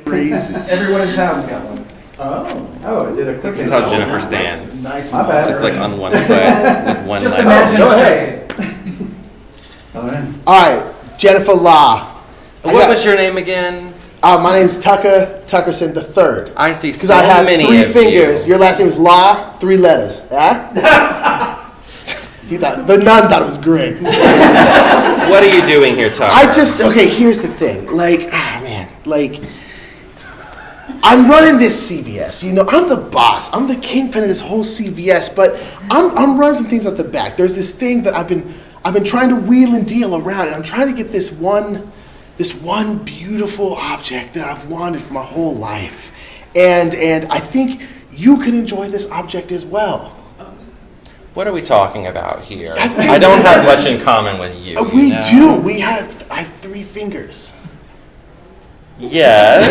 Crazy. Everyone in town's got one. Oh, I did a This is how Jennifer stands. Nice. My bad. Just like on one foot with one Just leg. imagine. Go ahead. All right. All right, Jennifer Law. What was your name again? My name's Tucker Tuckerson III. I see Because so I have many 3 of fingers. you. Your last name is La, 3 letters. Yeah? The nun thought it was great. What are you doing here, Tucker? Here's the thing. I'm running this CVS. You know, I'm the boss. I'm the kingpin of this whole CVS, but I'm running some things at the back. There's this thing that I've been trying to wheel and deal around, and I'm trying to get this one beautiful object that I've wanted for my whole life. And I think you can enjoy this object as well. What are we talking about here? I don't have much in common with you. We you know? do. I have 3 fingers. Yes.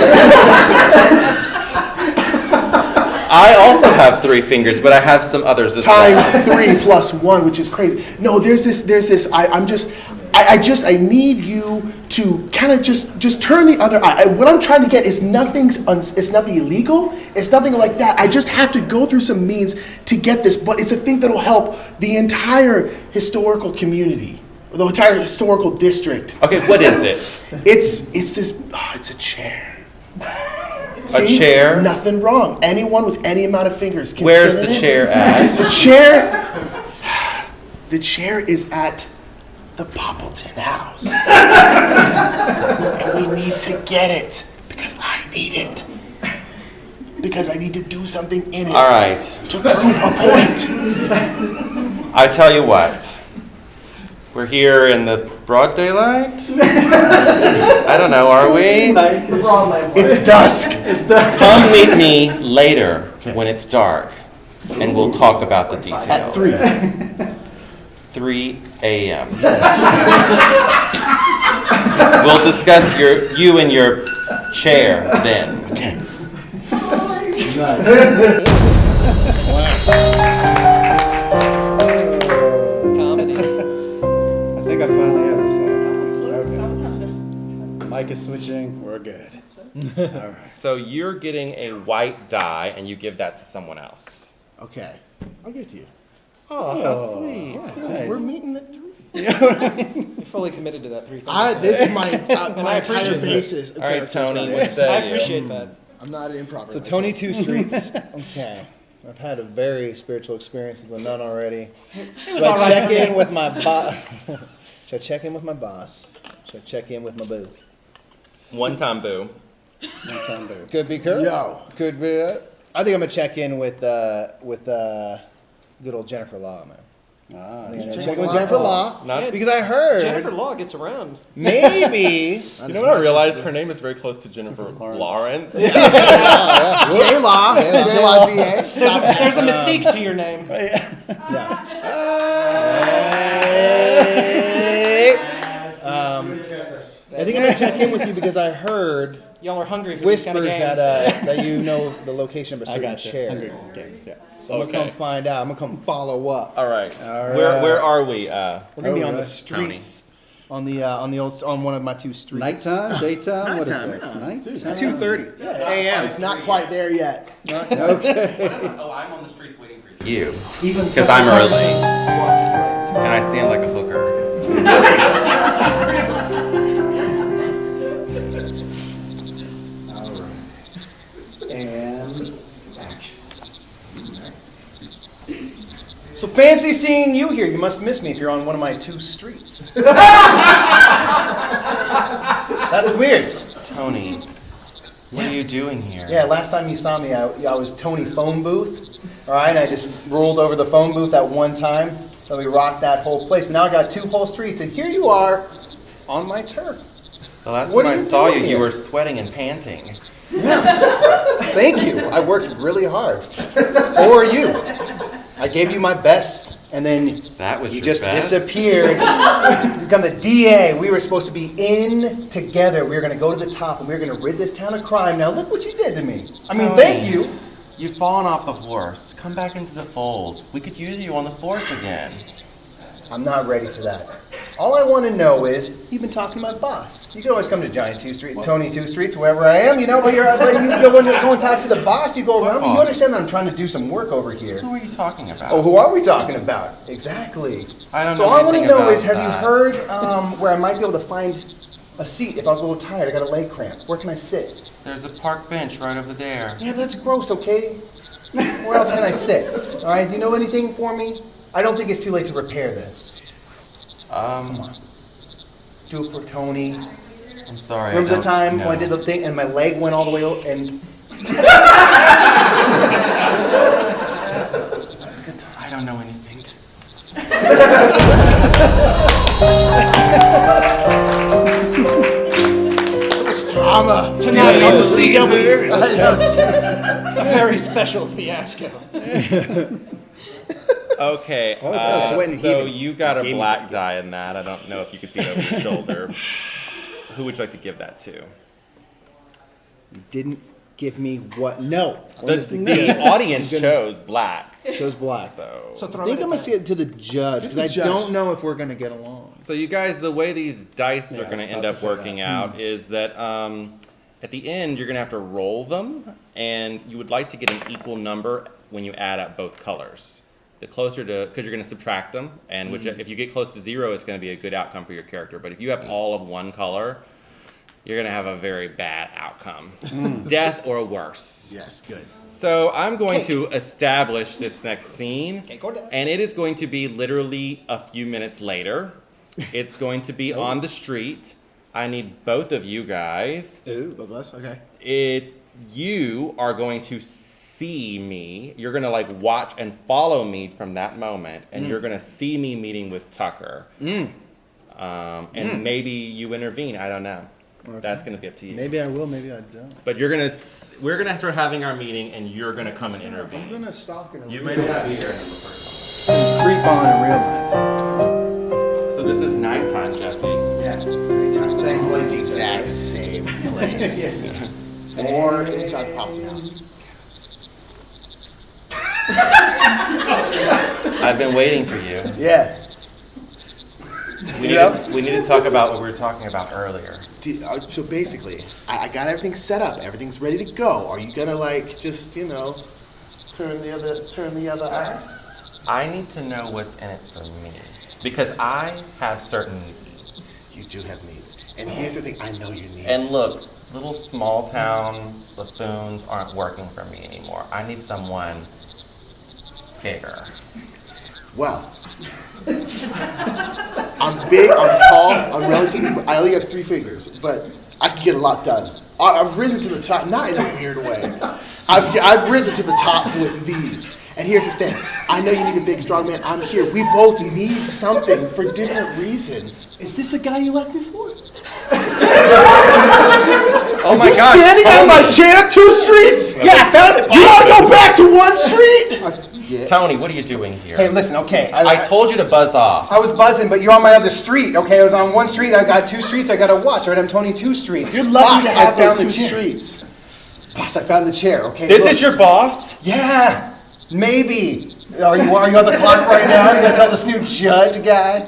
I also have 3 fingers, but I have some others as well. Times 3 plus 1, which is crazy. No, there's this. I need you to kind of just turn the other eye. What I'm trying to get is it's nothing illegal. It's nothing like that. I just have to go through some means to get this, but it's a thing that'll help the entire historical community, the entire historical district. Okay, what is it? It's a chair. See? A chair? Nothing wrong. Anyone with any amount of fingers can Where's sit in the it. chair at? The chair is at the Poppleton house. And we need to get it because I need it. Because I need to do something in it. All right. To prove a point. I tell you what. We're here in the broad daylight? I don't know, are we? It's dusk. Come meet me later when it's dark, and we'll talk about the details. At 3. 3 a.m. Yes. We'll discuss you and your chair then. Okay. comedy. I think I finally have this. Okay. Mic is switching. We're good. All right. So you're getting a white die, and you give that to someone else. Okay. I'll give it to you. Oh, how sweet. Nice. We're meeting at 3. You're fully committed to that 3 things. This is my I entire appreciate that. basis. All right, Tony, what I say you? appreciate that. I'm not an improper. So Tony Two Streets. Okay. I've had a very spiritual experience with a nun already. Should all I right. check in with my boss? Should I check in with my boss? Should I check in with my boo? One time, boo. Could be Kurt. Yo. Could be it. I think I'm gonna check in with good old Jennifer Law, man. Ah, Yeah, Jennifer check with Law. Jennifer Law. Not- Because I heard Jennifer Law gets around. maybe You know what I realized? Her name is very close to Jennifer Lawrence. J Law, J Law DA. There's a mystique to your name. I think I'm gonna check in with you because I heard Y'all are hungry for these kind of whispers games. that you know the location of a I certain got you. chair. Hunger Games, yeah. So I'm gonna Okay. come find out. I'm gonna come follow up. All right. All Where right. are we? We're gonna be on the right. streets, on the on one of my two streets. Nighttime, daytime, what is Nighttime, it? yeah. Nighttime. 2:30 a.m. It's not quite there yet. Oh, I'm on the streets waiting for you. Because I'm early. And I stand like a hooker. And action. So fancy seeing you here. You must miss me if you're on one of my two streets. That's weird. Tony, what are you doing here? Yeah, last time you saw me, I was Tony Phone Booth. All right, and I just rolled over the phone booth that one time. So we rocked that whole place. But now I got two whole streets, and here you are on my turf. The last What time are I you saw doing you, here? you were sweating and panting. Thank you. I worked really hard for you. I gave you my best, and then That was you your just best? disappeared. You become the DA. We were supposed to be in together. We were going to go to the top, and we were going to rid this town of crime. Now look what you did to me. I mean, Tony, thank you. You've fallen off the horse. Come back into the fold. We could use you on the force again. I'm not ready for that. All I want to know is, you've been talking to my boss. You can always come to Johnny 2 Street, Tony 2 Streets, wherever I am, you know, but you go and talk to the boss, you go around me. You boss? understand that I'm trying to do some work over here. Who are you talking about? Oh, who are we talking about? Exactly. I don't So know all I want to anything know about is, have you that. heard where I might be able to find a seat if I was a little tired? I got a leg cramp. Where can I sit? There's a park bench right over there. Yeah, that's gross, okay? Where else can I sit? All right, do you know anything for me? I don't think it's too late to repair this. Come on. Do it for Tony. I'm sorry. Remember the time know. when I did the thing and my leg went all the way and... That's a good time. I don't know anything. So much drama. Tonight on the CW. I know, seriously. A very special fiasco. Okay, I was sweating so heaving. you got a Gamey black blanket. die in that. I don't know if you can see it over your shoulder. Who would you like to give that to? You didn't give me what? No. The audience chose black. Chose black. So So I throw think it I'm at gonna see it to the judge because I don't know if we're gonna get along. So you guys, the way these dice Yeah, are going I to was end about up to say working that. out is that at the end you're going to have to roll them, and you would like to get an equal number when you add up both colors. The closer to, because you're going to subtract them, and which, if you get close to 0, it's going to be a good outcome for your character. But if you have all of one color, you're going to have a very bad outcome, death or worse. Yes, good. So I'm going to establish this next scene, Cake or death. and it is going to be literally a few minutes later. It's going to be on the street. I need both of you guys. Ooh, both of us? Okay. You are going to see me. You're going to like watch and follow me from that moment, and you're going to see me meeting with Tucker. And maybe you intervene. I don't know. Okay. That's going to be up to you. Maybe I will, maybe I don't. But we're going to start having our meeting, and you're going to come and intervene. I'm gonna stalk in a You real may not be here in the first creep on in real life. one. So this is nighttime, Jesse. Yes. Same place, exact same place. Or inside the Poppy house. I've been waiting for you. Yeah. We need to talk about what we were talking about earlier. So basically, I got everything set up. Everything's ready to go. Are you gonna like just turn the other eye? I need to know what's in it for me because I have certain needs. You do have needs. And here's the thing, I know your needs. And look, little small town buffoons aren't working for me anymore. I need someone bigger. Well, I'm big, I'm tall, I'm relatively, I only have 3 fingers, but I can get a lot done. I've risen to the top, not in a weird way. I've risen to the top with these. And here's the thing. I know you need a big, strong man. I'm here. We both need something for different reasons. Is this the guy you left me for? Oh my God! Standing on my chair 2 streets? Yeah, I found it. You want to go back to 1 street? Yeah. Tony, what are you doing here? Hey, listen, okay. I told you to buzz off. I was buzzing, but you're on my other street, okay? I was on 1 street, I got 2 streets, I got to watch. All right, I'm Tony 2 streets. You're lucky to have those 2 streets. Boss, I found the chair, okay? This is your boss? Yeah, maybe. Are you on the clock right now? You gonna tell this new judge guy?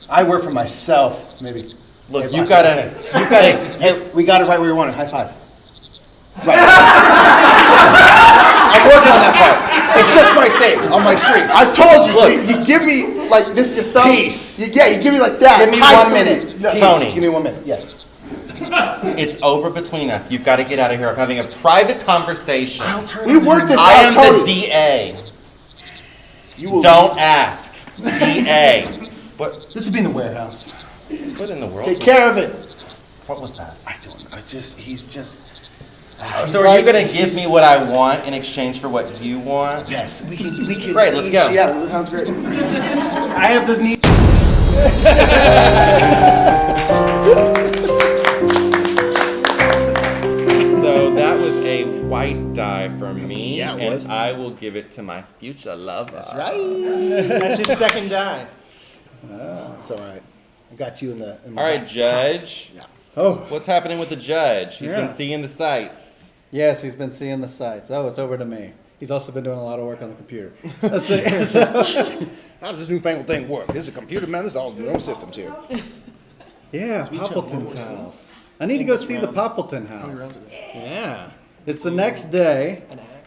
I work for myself, maybe. Look, Hey, you boss, gotta. Hey, we got it right where we want it. High five. Right. I'm working on that part. It's just my thing on my streets. I told you. Look. You give me like this. Your thumb. Peace. You give me like that. Give me High 1 minute. five. Tony. Give me 1 minute. Yeah. It's over between us. You've got to get out of here. I'm having a private conversation. We worked this I out, am Tony. the DA. You will Don't ask. DA. What? This would be in the warehouse. What in the world? take care of it. What was that? I don't know. He's just. So are you gonna give me what I want in exchange for what you want? Yes, we can. Great, let's go. Yeah, that sounds great. I have the need. So that was a white die from me, Yeah, it and was. I will give it to my future lover. That's right. That's his second die. It's all right. I got you in the. All right, Judge. Yeah. Oh, What's happening with the judge? He's Yeah. been seeing the sights. yes, he's been seeing the sights. Oh, it's over to me. He's also been doing a lot of work on the computer. Let's see. So, How does this newfangled thing work? This is a computer, man. This is all no systems here. yeah, Poppleton's house. I need to go see the Poppleton house. Yeah. It's the next day.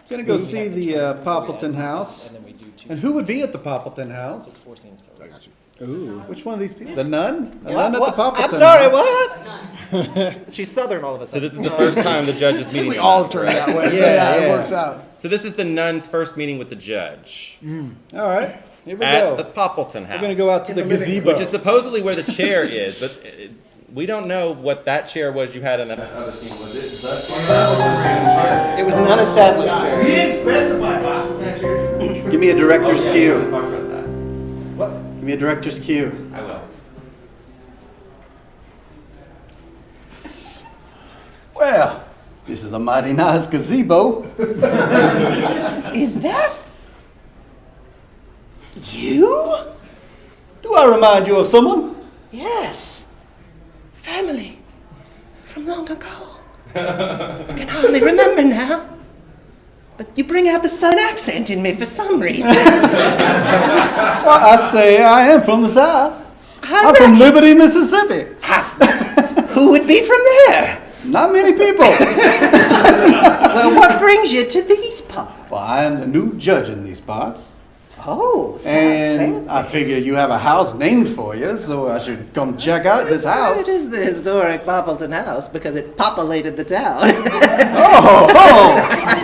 Gonna go see the Poppleton house. And then we do 2 And who would be at the Poppleton house? 4 scenes total. I got you. Ooh, which one of these people? The nun? A What? nun at the Poppleton I'm sorry, house. what? She's Southern all of a So sudden. this is the first time the judge is meeting. We the all nun, turn right? that way. So Yeah, it yeah. works out. So this is the nun's first meeting with the judge All right, here we at go. the Poppleton house. We're gonna go out to the gazebo. which is supposedly where the chair is, but we don't know what that chair was you had in that other scene. Was it the chair? It was an unestablished chair. We didn't specify, boss. What that chair? Give me a director's Yeah, cue. we'll talk about that. Give me a director's cue. I will. Well, this is a mighty nice gazebo. Is that you? Do I remind you of someone? Yes. Family from long ago. I can hardly remember now. But you bring out the Southern accent in me for some reason. Well, I say I am from the South. I I'm from reckon- Liberty, Mississippi. Who would be from there? Not many people. Well, what brings you to these parts? Well, I am the new judge in these parts. Oh, sounds And fancy. I figure you have a house named for you, so I should come check out this house. It is the historic Poppleton house because it populated the town.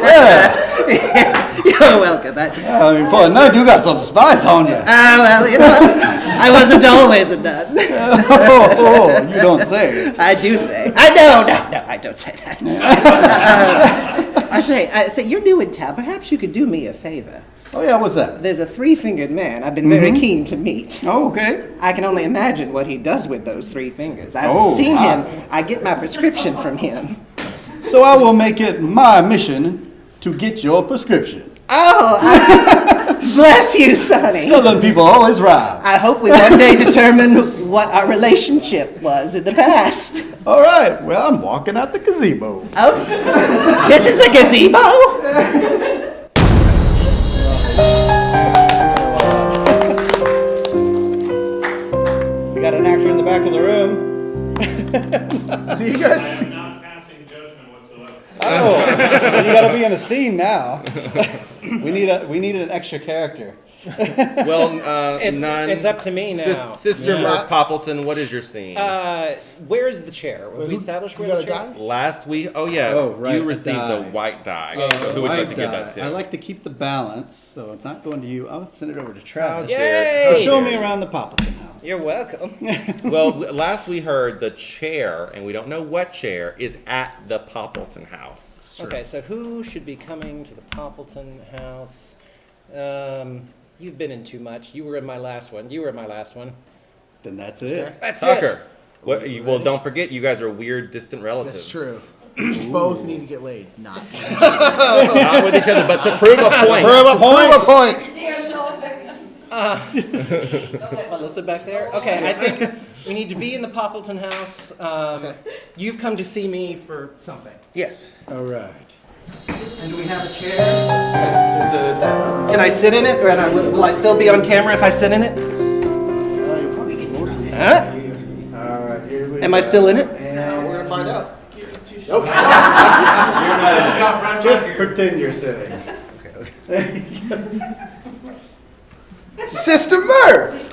Yeah. Yes, you're welcome. I mean, for a nun, you got some spice on you. Well, you know, I wasn't always a nun. You don't say. I do say. No, I don't say that. I say, you're new in town. Perhaps you could do me a favor. Oh, yeah, what's that? There's a 3-fingered man I've been very keen to meet. Oh, okay. I can only imagine what he does with those 3 fingers. I've Oh, seen wow. him. I get my prescription from him. So I will make it my mission to get your prescription. Oh, bless you, Sonny. Southern people always rhyme. I hope we one day determine what our relationship was in the past. All right, well, I'm walking out the gazebo. Oh, this is a gazebo? We got an actor in the back of the room. See you guys. Not passing judgment whatsoever. Oh, you got to be in a scene now. We need an extra character. Well, nun. It's up to me now. Sister Murph Poppleton, what is your scene? Where is the chair? We established where the chair? Last week, you a received a die. white die. So who would you like to give that to? I like to keep the balance, so it's not going to you. I'll send it over to Travis. Yay! So show me around the Poppleton house. You're welcome. Well, last we heard the chair, and we don't know what chair, is at the Poppleton house. Okay, so who should be coming to the Poppleton house? You've been in too much. You were in my last one. You were in my last one. Then that's it. That's Tucker. Well, don't forget, you guys are weird, distant relatives. That's true. Both need to get laid. Not Not with each other, but to prove a point. Prove a point. Dear Lord. Melissa back there. Okay, I think we need to be in the Poppleton house. You've come to see me for something. Yes. All right. And do we have a chair? Can I sit in it, or will I still be on camera if I sit in it? You'll probably get mostly. Huh? All right, here we go. Am I still in it? We're gonna find out. Nope. Just pretend you're sitting. Sister Murph!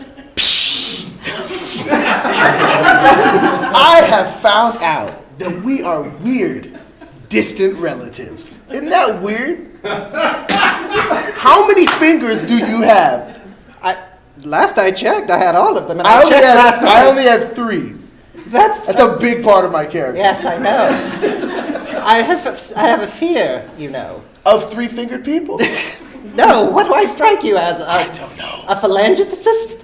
I have found out that we are weird, distant relatives. Isn't that weird? How many fingers do you have? Last I checked, I had all of them, and I I only have 3. That's a big part of my character. Yes, I know. I have a fear, you know. Of 3-fingered people? No, what do I strike you as? I don't know. A phalangisticist?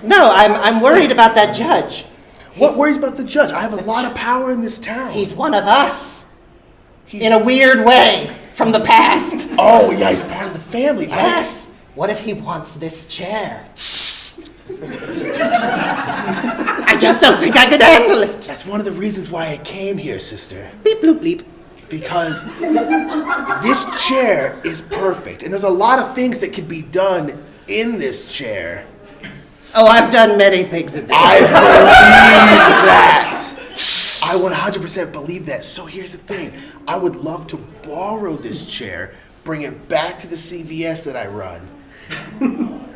No, I'm worried about that judge. What worries about the judge? I have a lot of power in this town. He's one of us. In a weird way, from the past. Oh, yeah, he's part of the family. Yes. What if he wants this chair? I just don't think I could handle it. That's one of the reasons why I came here, sister. Beep, bloop, bleep. Because this chair is perfect, and there's a lot of things that could be done in this chair. Oh, I've done many things in this I believe that. I 100% believe that. So here's the thing. I would love to borrow this chair, bring it back to the CVS that I run,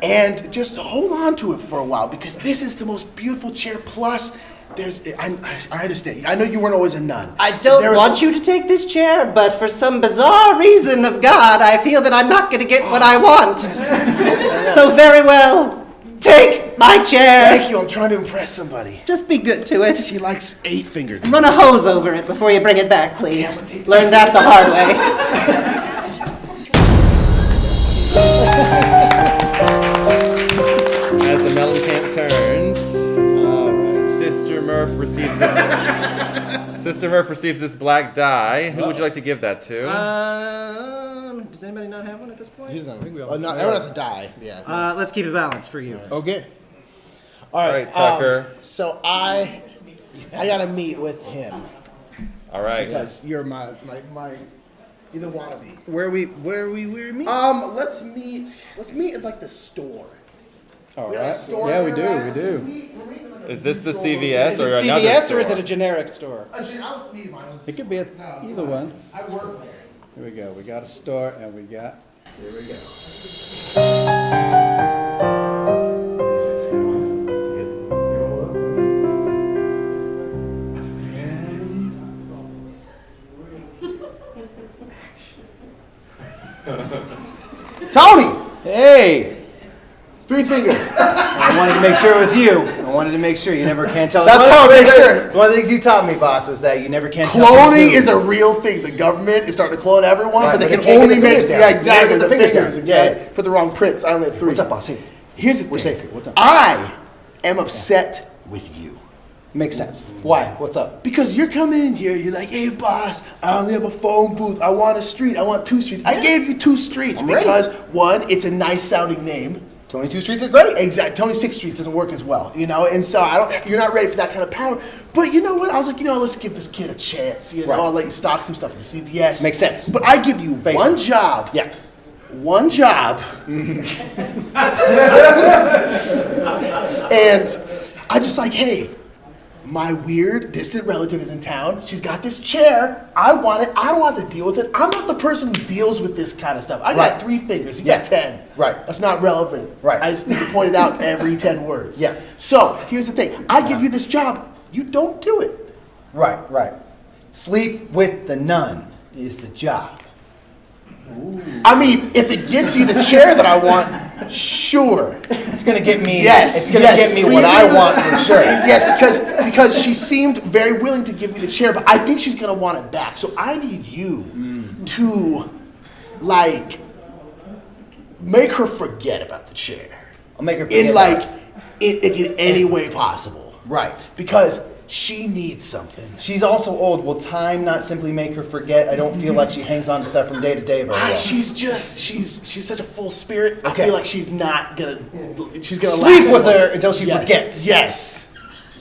and just hold on to it for a while, because this is the most beautiful chair. Plus, I understand. I know you weren't always a nun. I don't want you to take this chair, but for some bizarre reason of God, I feel that I'm not going to get what I want. So very well, take my chair. Thank you. I'm trying to impress somebody. Just be good to it. She likes 8-fingered. Run a hose over it before you bring it back, please. Learn that the hard way. As the mellencamp turns, Sister Murph receives this black die. Who would you like to give that to? Does anybody not have one at this point? Everyone has to die. Yeah. Let's keep it balanced for you. Okay. All right, Tucker. So I gotta meet with him. All right. Because you're my you're the wannabe. Where we meet? Let's meet at like the store. All We have a right. store Yeah, we there, right? do. Let's meet in Is this the store. CVS Is or it another CVS store? or is it a generic store? I was meeting my own. It could be either one. I work there. Here we go. We got a store, and we got. Here we go. Tony, Hey! 3 fingers. I wanted to make sure it was you. I wanted to make sure. You never can tell. That's how I make sure. One of the things you taught me, boss, is that you never can tell. Cloning is a real thing. The government is starting to clone everyone, Right, but they but can they can't only get the make fingers down. yeah, You exactly gotta the get the fingers fingers. down. Exactly. Yeah. Put the wrong prints. I only have 3. What's up, boss? Hey, Here's the thing. we're safe here. What's up? I am upset with you. Makes sense. Why? What's up? Because you're coming in here, you're like, hey boss, I only have a phone booth. I want a street. I want 2 streets. I gave you 2 streets I'm ready. because one, it's a nice sounding name. 22 streets is great. Exactly. Tony 6 Streets doesn't work as well, you know. And so you're not ready for that kind of power. But you know what? I was like, let's give this kid a chance. You know, Right. I'll let you stock some stuff at the CVS. Makes sense. But I give you one job. Yeah. One job. And I'm just like, hey, my weird distant relative is in town. She's got this chair. I want it. I don't have to deal with it. I'm not the person who deals with this kind of stuff. I got Right. 3 fingers. You Yeah. got 10. Right. That's not relevant. Right. I just need to point it out every 10 words. Yeah. So here's the thing. I give you this job. You don't do it. Right. Sleep with the nun is the job. I mean, if it gets you the chair that I want, sure. It's gonna get me. Yes, It's gonna yes, get me what I sleeping- want for sure. Yes, because she seemed very willing to give me the chair, but I think she's gonna want it back. So I need you to like, make her forget about the chair. I'll make her forget In like, in any way possible. Right. Because she needs something. She's also old. Will time not simply make her forget? I don't feel like she hangs on to stuff from day to day very well. She's such a full spirit. Okay. I feel like she's not gonna. She's gonna Sleep last with long. her until she forgets. Yes.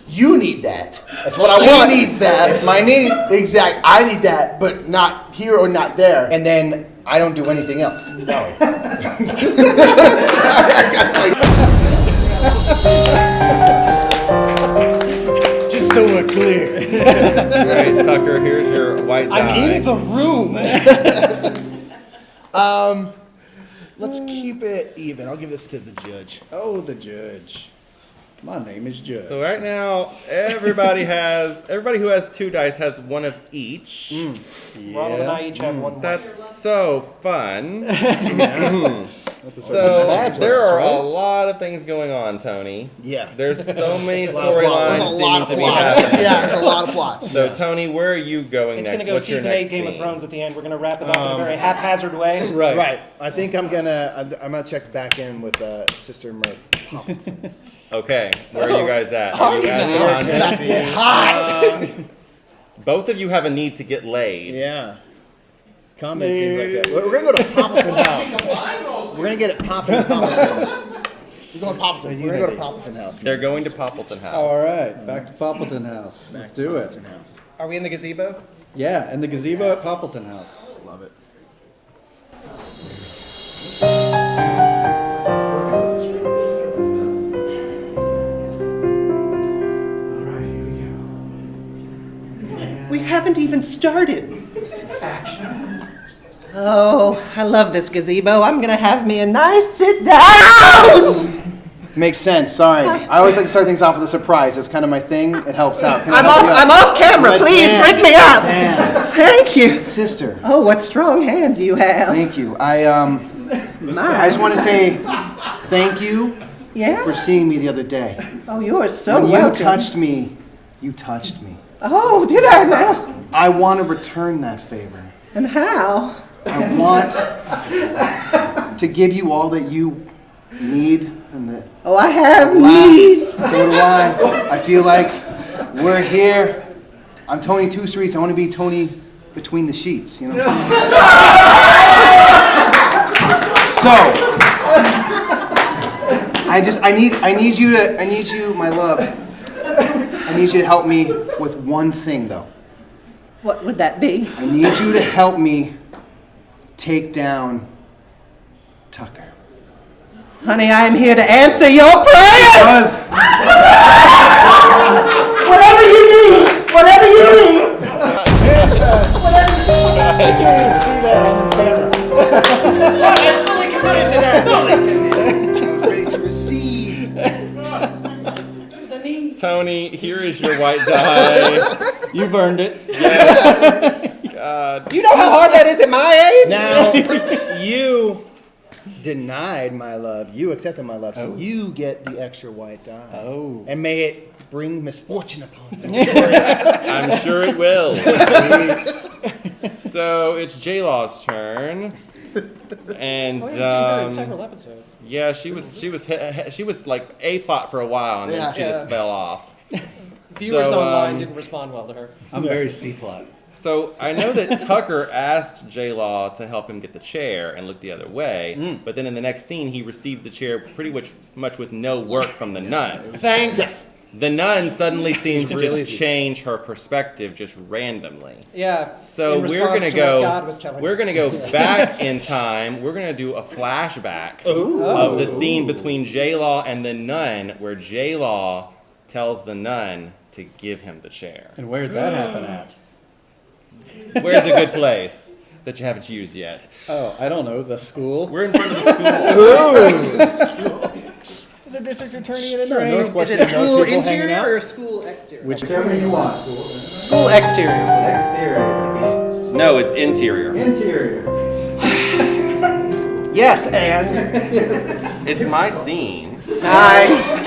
You need that. That's what I want. She needs that. It's my need. Exactly. I need that, but not here or not there. And then I don't do anything else. No. Just so we're clear. All right, Tucker, here's your white die. I'm in the room. Let's keep it even. I'll give this to the judge. Oh, the judge. My name is Judge. So right now, everybody who has 2 dice has one of each. Ronald and I each have one. That's so fun. That's So bad there for us, are right? a lot of things going on, Tony. Yeah. There's so many There's storylines a lot of seeming to be plots. happening. Yeah, there's a lot of plots. So Tony, where are you going It's next? going to go What's your season next 8 Game of scene? Thrones at the end. We're going to wrap it up in a very haphazard way. Right. I think I'm gonna check back in with Sister Murph. Okay, where are you guys at? Are you at the content scene? Hot. Both of you have a need to get laid. Yeah. Comment seems like that. We're gonna go to Poppleton House. We're gonna get it popping in Poppleton. We're going Poppleton. We're gonna go to Poppleton House. They're going to Poppleton House. All right, back to Poppleton House. Let's do it. Are we in the gazebo? Yeah, in the gazebo at Poppleton House. Love it. We haven't even started. Oh, I love this gazebo. I'm gonna have me a nice sit down. Makes sense. Sorry, I always like to start things off with a surprise. That's kind of my thing. It helps out. Can I I'm help off. you out? I'm off camera. But Please damn, break me up. damn. Thank you, Sister. Oh, what strong hands you have. Thank you. I just want to say thank you Yeah. for seeing me the other day. Oh, you are so When welcome. you touched me, you touched me. Oh, did I now? I want to return that favor. And how? I want to give you all that you need and that Oh, I have lasts. needs. So do I. I feel like we're here. I'm Tony Two Streets. I want to be Tony Between the Sheets. You know what I'm saying? So, I need you, my love. I need you to help me with one thing, though. What would that be? I need you to help me take down Tucker. Honey, I am here to answer your prayers. Whatever you need. Whatever you need. I'm fully committed to that. I was ready to receive. Tony, here is your white die. You've earned it. God. You know how hard that is at my age? Now, you denied my love. You accepted my love, so you get the extra white die. Oh. And may it bring misfortune upon you. I'm sure it will. So it's J-Law's turn. And Several episodes. yeah, she was like A plot for a while, and then she just fell off. Viewers So, online didn't respond well to her. I'm very C-plot. So I know that Tucker asked J-Law to help him get the chair and look the other way, but then in the next scene he received the chair pretty much with no work from the nun. Thanks. The nun suddenly seemed to just change her perspective just randomly. Yeah. So in we're response gonna to what God was go. telling We're me. gonna go back in time. We're gonna do a flashback of the scene between J-Law and the nun, where J-Law tells the nun to give him the chair. And where'd that happen at? Where's a good place that you haven't used yet? Oh, I don't know, the school? We're in front of the school. Is a district attorney in a Sure, train? those Is questions, it those school people hanging interior out? or school exterior? Whichever you want. School exterior. Exterior. No, it's interior. Interior. Yes, and It's my scene. I.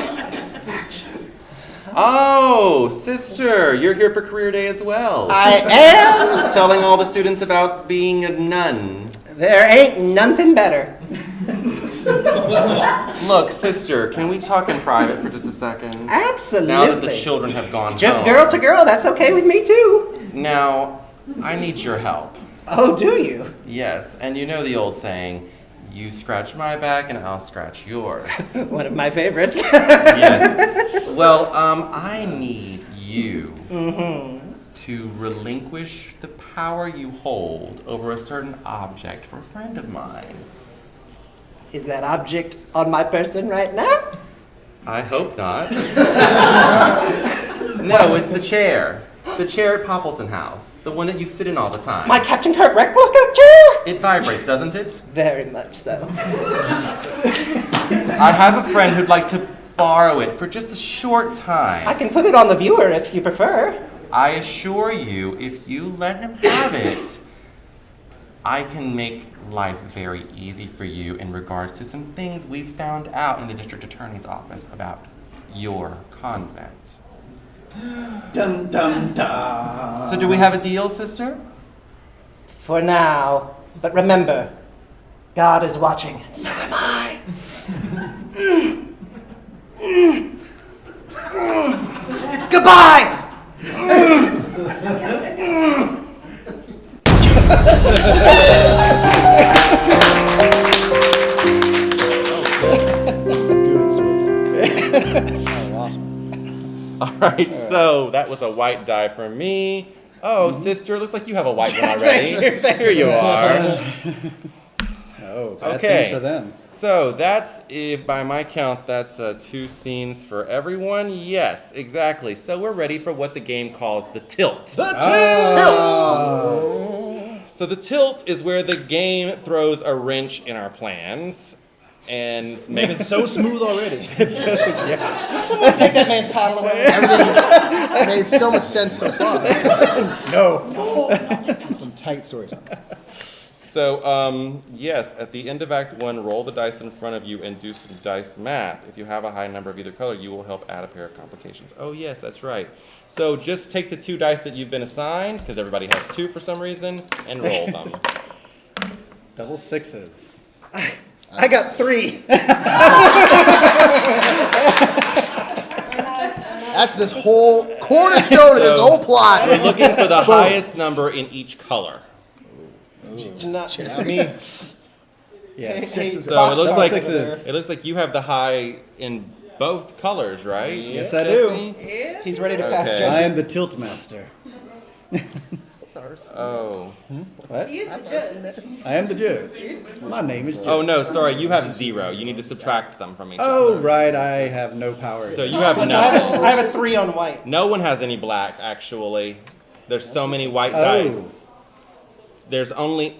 Oh, sister, you're here for career day as well. I am. Telling all the students about being a nun. There ain't nothing better. Look, sister, can we talk in private for just a second? Absolutely. Now that the children have gone Just home. girl to girl, that's okay with me too. Now, I need your help. Oh, do you? Yes, and you know the old saying, you scratch my back and I'll scratch yours. One of my favorites. Yes. Well, I need you to relinquish the power you hold over a certain object for a friend of mine. Is that object on my person right now? I hope not. No, it's the chair. The chair at Poppleton House. The one that you sit in all the time. My Captain Kirk replica chair? It vibrates, doesn't it? Very much so. I have a friend who'd like to borrow it for just a short time. I can put it on the viewer if you prefer. I assure you, if you let him have it, I can make life very easy for you in regards to some things we've found out in the district attorney's office about your convent. Dun dun dun. So do we have a deal, sister? For now. But remember, God is watching, and so am I. Goodbye! All right, so that was a white die for me. Oh, sister, looks like you have a white one already. Here you are. Oh, bad Okay. things for them. So that's, if by my count, that's 2 scenes for everyone. Yes, exactly. So we're ready for what the game calls the tilt. The tilt! So the tilt is where the game throws a wrench in our plans and makes It's so smooth already. Someone take that man's paddle away. Everything's made so much sense so far. No. Some tight stories. So, yes, at the end of Act 1, roll the dice in front of you and do some dice math. If you have a high number of either color, you will help add a pair of complications. Oh, yes, that's right. So just take the 2 dice that you've been assigned, because everybody has 2 for some reason, and roll them. Double sixes. I got 3. That's this whole cornerstone of this whole plot. We're looking for the highest number in each color. Not me. Yeah, sixes. So it looks like sixes. it looks like you have the high in both colors, right? Yes, I Jesse? do. He's ready to pass Okay. judgment. I am the tilt master. Oh. What? He is the judge. I am the judge. My name is Judge. Oh no, sorry, you have 0. You need to subtract them from each Oh, other. right, I have no power. So you have I nothing. have a 3 on white. No one has any black, actually. There's so many white Oh. dice. There's only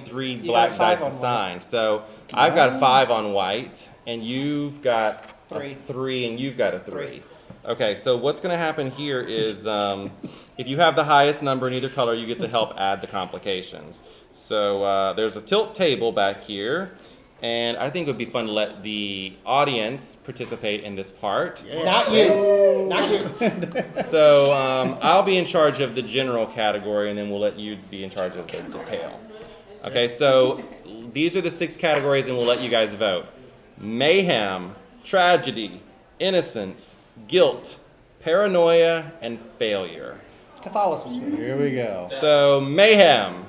3 black got 5 dice on white. assigned. So I've got a 5 on white, and you've got 3. a 3, and you've got a 3. Okay, so what's going to happen here is if you have the highest number in either color, you get to help add the complications. So there's a tilt table back here, and I think it would be fun to let the audience participate in this part. Not you. Not you. So I'll be in charge of the general category, and then we'll let you be in charge of the detail. Okay, so these are the 6 categories, and we'll let you guys vote. Mayhem, tragedy, innocence, guilt, paranoia, and failure. Catholicism. Here we go. So mayhem,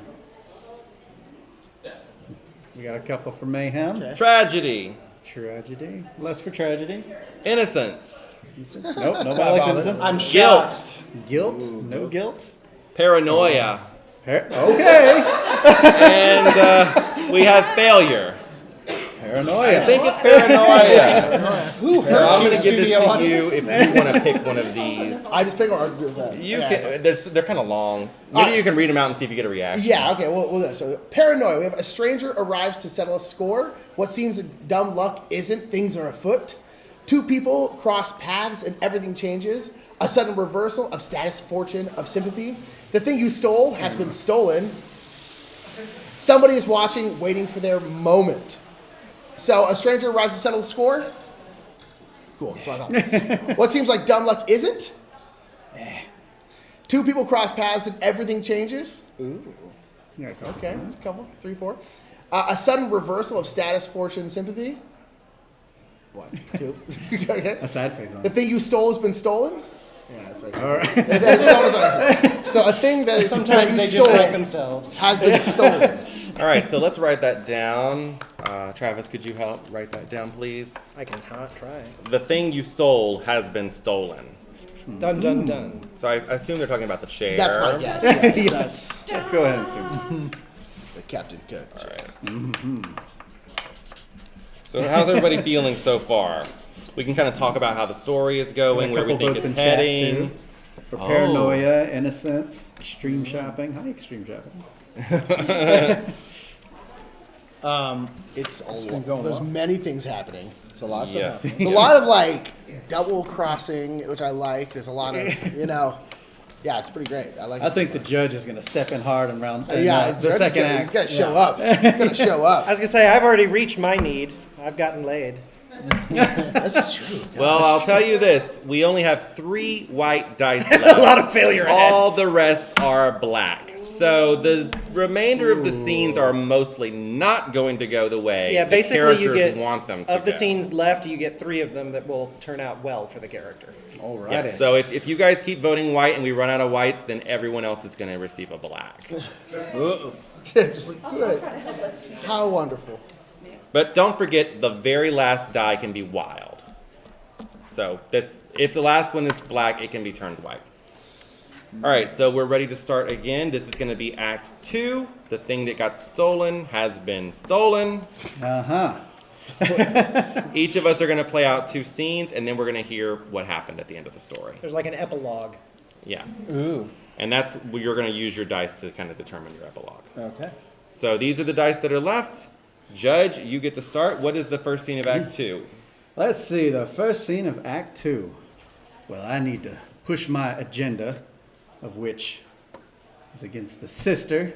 We got a couple for mayhem. tragedy, Tragedy. Less for tragedy. innocence, Nope, nobody likes innocence. I'm shocked. guilt, Guilt. No guilt. paranoia, Okay. and we have failure. Paranoia. I think it's paranoia. Who So hurt I'm you, going to give this studio to audience? you if you want to pick one of these. I just pick one. I'll do that. You Yeah. can. They're kind of long. Maybe you can read them out and see if you get a reaction. Yeah, okay, we'll do that. So, paranoia. We have a stranger arrives to settle a score. What seems dumb luck isn't. Things are afoot. 2 people cross paths and everything changes. A sudden reversal of status, fortune, of sympathy. The thing you stole has been stolen. Somebody is watching, waiting for their moment. So, a stranger arrives to settle the score. Cool, that's what I thought. What seems like dumb luck isn't. 2 people cross paths and everything changes. Ooh. Okay, that's a couple. 3, 4. A sudden reversal of status, fortune, sympathy. 1, 2. Okay. A sad face on The it. thing you stole has been stolen. Yeah, that's right. All right. So a thing that is Sometimes that you they stole just wreck themselves. has been stolen. All right, so let's write that down. Travis, could you help write that down, please? I can try. The thing you stole has been stolen. Dun dun dun. So I assume they're talking about the chair. That's my guess. Yes, Let's go ahead and assume. the Captain Cook. All right. So how's everybody feeling so far? We can kind of talk about how the story is going, A where we couple think votes it's in chat, heading. too. For paranoia, innocence, extreme shopping. How do you extreme shopping? It's a been lot. going There's well. many things happening. It's a lot of stuff. Yes. Happening. There's a lot of like double crossing, which I like. There's a lot of yeah, it's pretty great. I like. I think the judge is going to step in hard around the the second act. He's gonna show up. He's gonna show up. I was gonna say I've already reached my need. I've gotten laid. That's true. Well, I'll tell you this. We only have 3 white dice left. A lot of failure ahead. All the rest are black. So the remainder of the scenes are mostly not going to go the way Yeah, the basically you characters get want them to of the go. scenes left, you get 3 of them that will turn out well for the character. All right. Get it. So if you guys keep voting white and we run out of whites, then everyone else is going to receive a black. Just like, I'll good. try to help us keep it. How wonderful. But don't forget, the very last die can be wild. So if the last one is black, it can be turned white. All right, so we're ready to start again. This is going to be Act 2. The thing that got stolen has been stolen. Uh-huh. Each of us are going to play out 2 scenes, and then we're going to hear what happened at the end of the story. There's like an epilogue. Yeah. Ooh. And that's where you're going to use your dice to kind of determine your epilogue. Okay. So these are the dice that are left. Judge, you get to start. What is the first scene of Act 2? Let's see, the first scene of Act 2. Well, I need to push my agenda, of which is against the sister,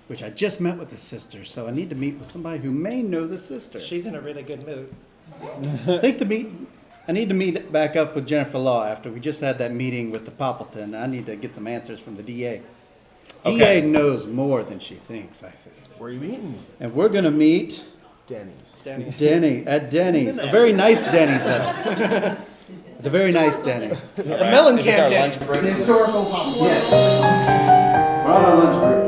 which I just met with the sister, so I need to meet with somebody who may know the sister. She's in a really good mood. I need to meet back up with Jennifer Law after we just had that meeting with the Poppleton. I need to get some answers from the DA. Okay. DA knows more than she thinks, I think. Where are you meeting? And we're going to meet Denny's. at Denny's. A very nice Denny's, though. It's a very nice Denny's. The Mellencamp Denny's. The historical pop. We're on our lunch break.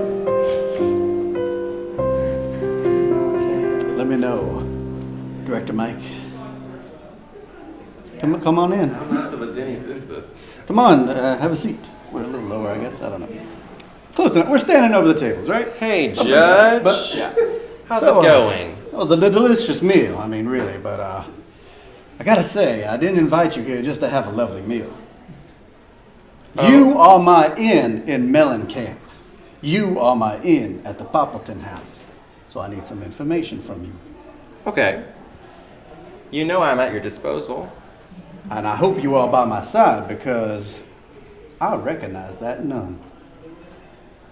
Let me know, Director Mike. Come on in. How much of a Denny's is this? Come on, have a seat. We're a little lower, I guess. I don't know. Close enough. We're standing over the tables, right? Hey, Something Judge. like that. But, yeah. How's So, it going? It was a delicious meal. I mean, really. But I gotta say, I didn't invite you here just to have a lovely meal. You are my in Mellencamp. You are my in at the Poppleton house. So I need some information from you. Okay. You know I'm at your disposal. And I hope you are by my side because I recognize that nun.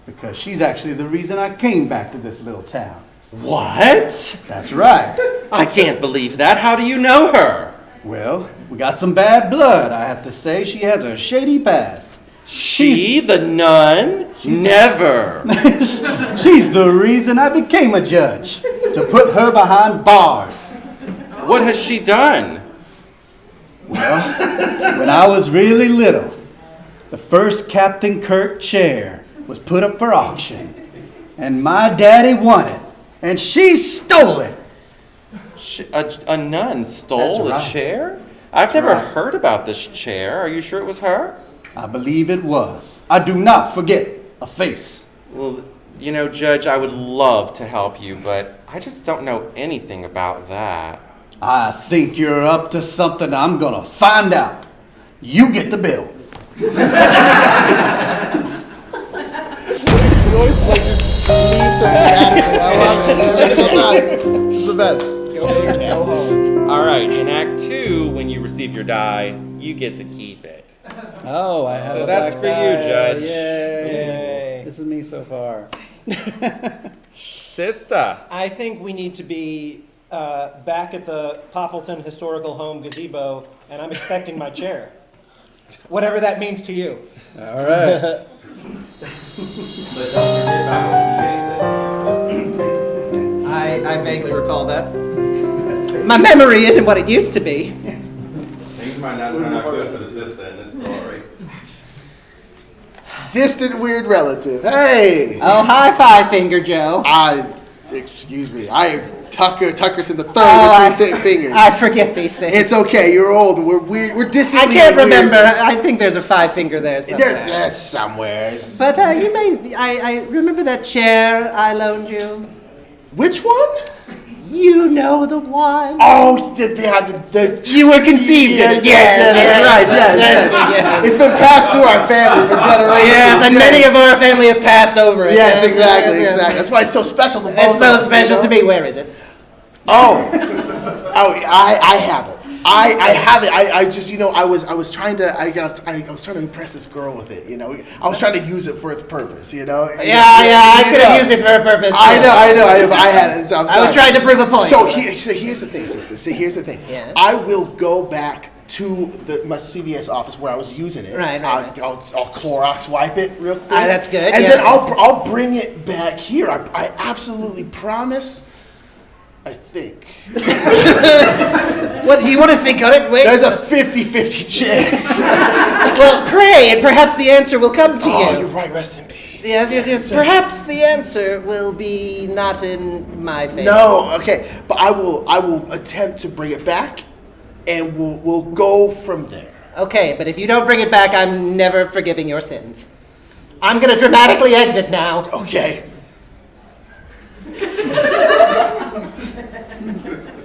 Because she's actually the reason I came back to this little town. What? That's right. I can't believe that. How do you know her? Well, we got some bad blood, I have to say. She has a shady past. She, the nun? Never. She's the reason I became a judge. To put her behind bars. What has she done? Well, when I was really little, the first Captain Kirk chair was put up for auction. And my daddy won it. And she stole it. A nun stole That's a right. chair? I've never right. heard about this chair. Are you sure it was her? I believe it was. I do not forget a face. Well, you know, Judge, I would love to help you, but I just don't know anything about that. I think you're up to something. I'm gonna find out. You get the bill. We always like just leave so dramatically. I love it. It's the best. Go big, go home. All right, in Act 2, when you receive your die, you get to keep it. Oh, I have So a that's black for you, die. Judge. Yay. This is me so far. Sister. I think we need to be back at the Poppleton Historical Home gazebo, and I'm expecting my chair. Whatever that means to you. All right. But don't forget about what PA said. I vaguely recall that. My memory isn't what it used to be. Things might not turn out good for the sister in this story. Distant weird relative. Hey. Oh, high five, Finger Joe. Excuse me. Tucker's in the third with 3 fingers. I forget these things. It's okay. You're old. We're distantly. I can't weird. remember. I think there's a 5 finger there somewhere. There's somewhere. But you may. I remember that chair I loaned you. Which one? You know the one. Oh, you were conceived in it. Yes, that's right. Yes. It's been passed through our family for generations. Yes, and many of our family has passed over it. Yes, exactly. That's why it's so special to both It's so of us, special to me. Where is it? I have it. I have it. I just, I was trying to impress this girl with it. I was trying to use it for its purpose. Yeah, I could have used it for a purpose. I know. I had it. So I'm sorry. I was trying to prove a point. So here's the thing, sister. See, here's the thing. Yeah. I will go back to my CVS office where I was using it. Right. I'll Clorox wipe it real quick. That's good. And then I'll bring it back here. I absolutely promise. I think. What, do you want to think on it? Wait. There's a 50-50 chance. Well, pray, and perhaps the answer will come to you. Oh, you're right. Rest in peace. Yes. Perhaps the answer will be not in my favor. No, okay. But I will attempt to bring it back, and we'll go from there. Okay, but if you don't bring it back, I'm never forgiving your sins. I'm going to dramatically exit now. Okay.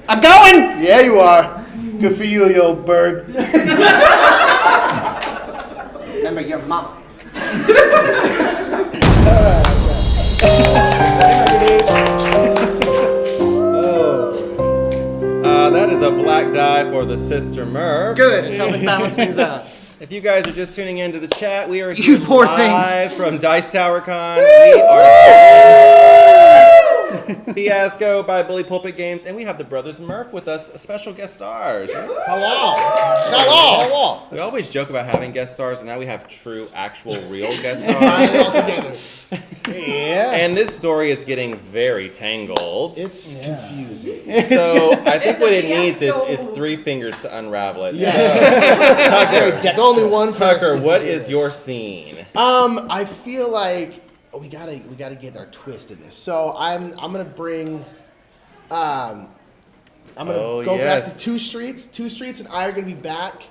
I'm going! Yeah, you are. Good for you old bird. Remember your mama. That is a black die for the sister Murph. Good, it's helping balance things out. If you guys are just tuning into the chat, we are You here poor live from Dice Tower Con. We are FIASCO by Bully Pulpit Games, and we have the brothers Murph with us, special guest stars. Hello. We always joke about having guest stars, and now we have true, actual, real guest stars. Yeah. And this story is getting very tangled. It's confusing. So I think what it needs is 3 fingers to unravel it. Yes. Tucker, there's only one Tucker, person what who is is. your scene? I feel like we gotta get our twist in this. So I'm gonna bring I'm gonna go back to 2 streets. 2 streets and I are gonna be back.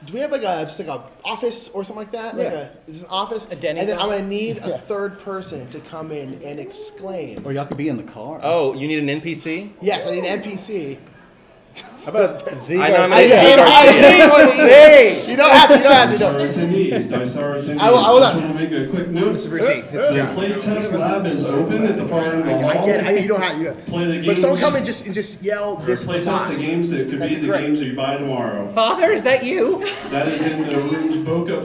Do we have just like a office or something like that? Yeah. It's an office. A Denny's and then I'm office? gonna need a third person to come in and exclaim. Or y'all could be in the car. Oh, you need an NPC? Yes, I need an NPC. How about Z? I nominate Z Garcia. You don't have to. Our attendees, Dice Tower attendees. I will just want to make a quick note. The playtest lab is open at the far end of the hall. I get it. You don't have to. Play the games. But someone come and just yell this Playtest box. the games that could be the games that you buy tomorrow. Father, is that you? That is in the rooms Boca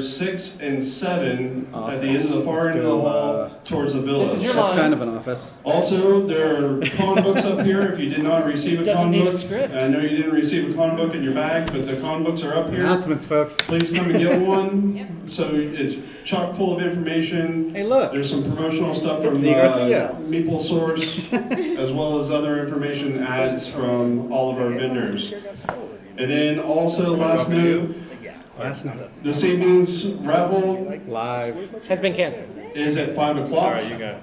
6 and 7 at the end of the far end of the hall towards the village. This is your That's line. kind of an office. Also, there are con books up here. If you did not receive a Doesn't con need a book, script. I know you didn't receive a con book in your bag, but the con books are up here. Announcements, folks. Please come and get one. So it's chock full of information. Hey, look. There's some promotional stuff from Z Garcia. Meeple Source, as well as other information ads from all of our vendors. And then also last note, this evening's raffle Live. Has been canceled. is at 5 o'clock. All right, you go.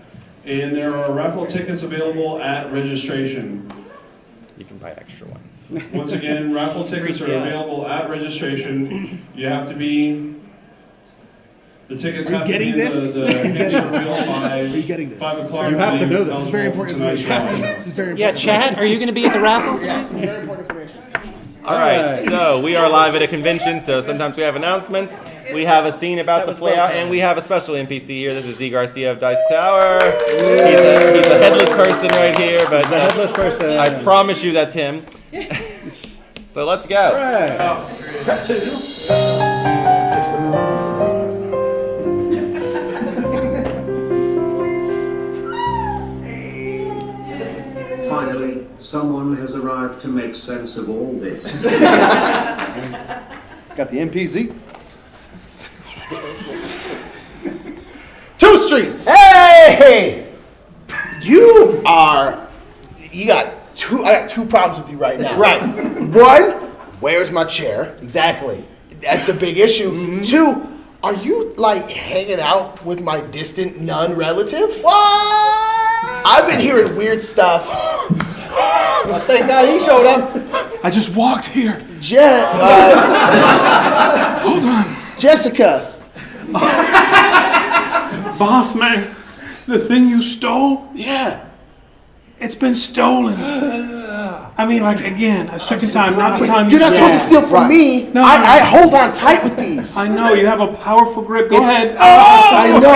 And there are raffle tickets available at registration. You can buy extra ones. Once again, raffle tickets are available at registration. You have to be. The tickets have to be in the games are available by 5 o'clock. You have to know this. This is very important information. This is very Yeah, important. Chad, are you going to be at the raffle? Yes, this is very important information. All right, so we are live at a convention, so sometimes we have announcements. We have a scene about to play out, and we have a special NPC here. This is Z Garcia of Dice Tower. He's a headless person right here, but The headless person. I promise you that's him. So let's go. Right. Finally, someone has arrived to make sense of all this. Got the NPC. streets. Hey! You got two. I got two problems with you right now. Right. One, where's my chair? Exactly. That's a big issue. Mm-hmm. Two, are you like hanging out with my distant nun relative? What? I've been hearing weird stuff. Well, thank God he showed up. I just walked here. Hold on. Jessica. Boss man, the thing you stole? Yeah. It's been stolen. I mean, like, again, a second time, not the time You're not supposed to steal from me. No, I hold on tight with these. I know, you have a powerful grip. Go ahead. I know.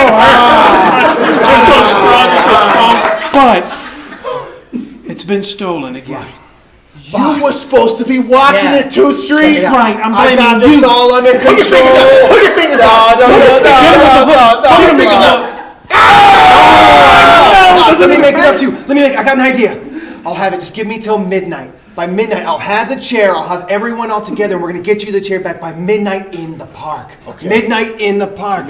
You're so strong, but it's been stolen again. You were supposed to be watching it 2 streets. That's right, I'm blaming I got this you. all under control. Put your fingers up. Put your fingers up. Let me make it up to you. I got an idea. I'll have it. Just give me till midnight. By midnight, I'll have the chair. I'll have everyone all together, and we're gonna get you the chair back by midnight in the park. Okay. Midnight in the park.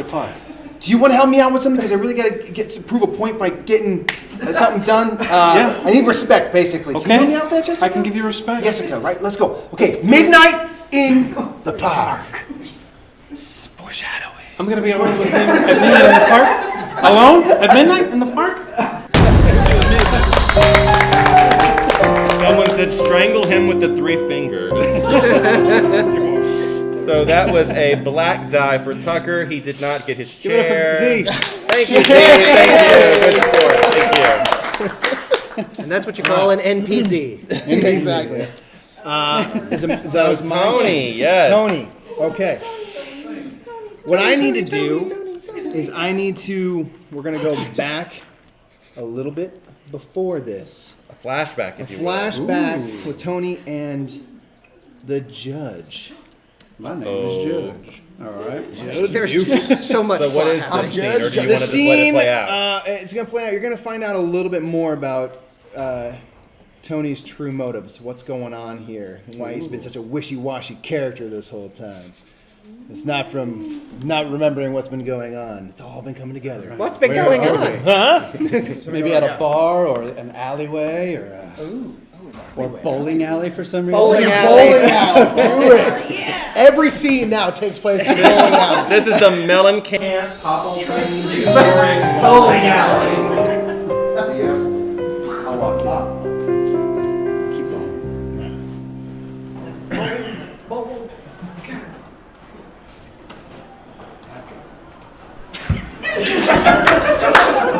Do you want to help me out with something? Because I really gotta prove a point by getting something done. Yeah. I need respect, basically. Okay. Can you help me out there, Jessica? I can give you respect. Jessica, right? Let's go. Okay. Midnight in the park. Foreshadowing. I'm gonna be alone with him at midnight in the park? Alone? At midnight in the park? Someone said strangle him with the 3 fingers. So that was a black die for Tucker. He did not get his chair. Give it up for Z. Thank you, Z. Thank you. Good sport. And that's what you call an NPZ. Exactly. That was Tony, yes. Tony. Okay. What I need to do is we're going to go back a little bit before this. A flashback, if you will. Flashback with Tony and the judge. My name is Judge. All right. There's so much. So what is plot the happening. scene, or do you want to The just let it scene, play out? it's going to play out. You're going to find out a little bit more about Tony's true motives, what's going on here, and why he's been such a wishy-washy character this whole time. It's not from not remembering what's been going on. It's all been coming together. What's been going on? Huh? Maybe at a bar or an alleyway or bowling alley for some reason. Bowling alley. Do it. Every scene now takes place in a bowling alley. This is the Mellencamp Popple Train Bowling alley. I'll walk you. Keep going.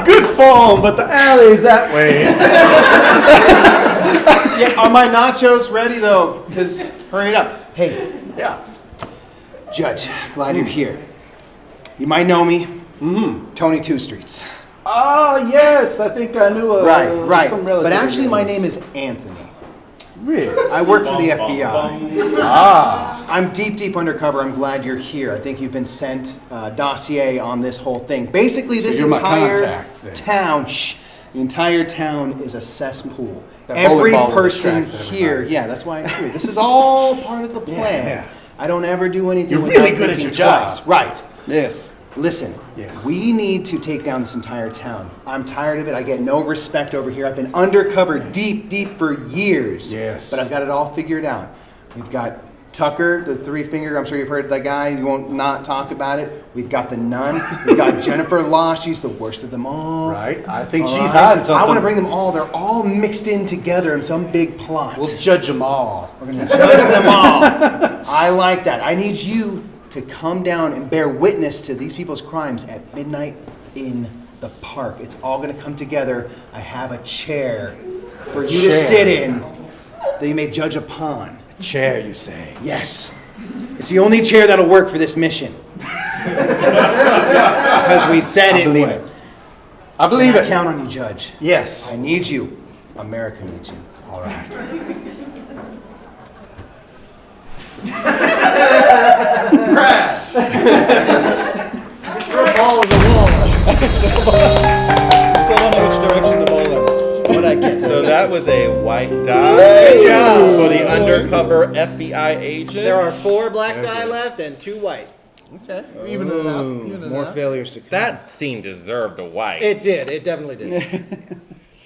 Good form, but the alley's that way. Yeah, are my nachos ready though? Because hurry it up. Hey. Yeah. Judge, glad you're here. You might know me. Tony 2 Streets. Oh, yes. I think I knew Right. some relative. But actually, my name is Anthony. Really? I work for the FBI. I'm deep undercover. I'm glad you're here. I think you've been sent a dossier on this whole thing. Basically, this you're my entire contact, then. town, the entire town is a cesspool. That Every bowling ball will person distract here, everybody. yeah, that's why I'm here. This is all part of the plan. Yeah. I don't ever do anything You're without really good at thinking your job. twice. Right. Yes. Listen, Yes. we need to take down this entire town. I'm tired of it. I get no respect over here. I've been undercover deep for years. Yes. But I've got it all figured out. We've got Tucker, the 3 finger. I'm sure you've heard of that guy. You won't not talk about it. We've got the nun. We've got Jennifer Law. She's the worst of them all. Right. I think All she's right? hiding something. I want to bring them all. They're all mixed in together in some big plot. We'll judge them all. We're going to judge them all. I like that. I need you to come down and bear witness to these people's crimes at midnight in the park. It's all going to come together. I have a chair for you to sit in that you may judge upon. Chair, you say? Yes. It's the only chair that'll work for this mission. Because we said it believe would. it. I believe And it. I count on you, Judge. Yes. I need you. America needs you. All right. Crash! Your ball is a wall. Still don't know which direction the ball is. What I get? So that was a white die. Good job. For the undercover FBI agent. There are 4 black die left and 2 white. Okay. Even it up. Even it More up. failures to come. That scene deserved a white. It did. It definitely did.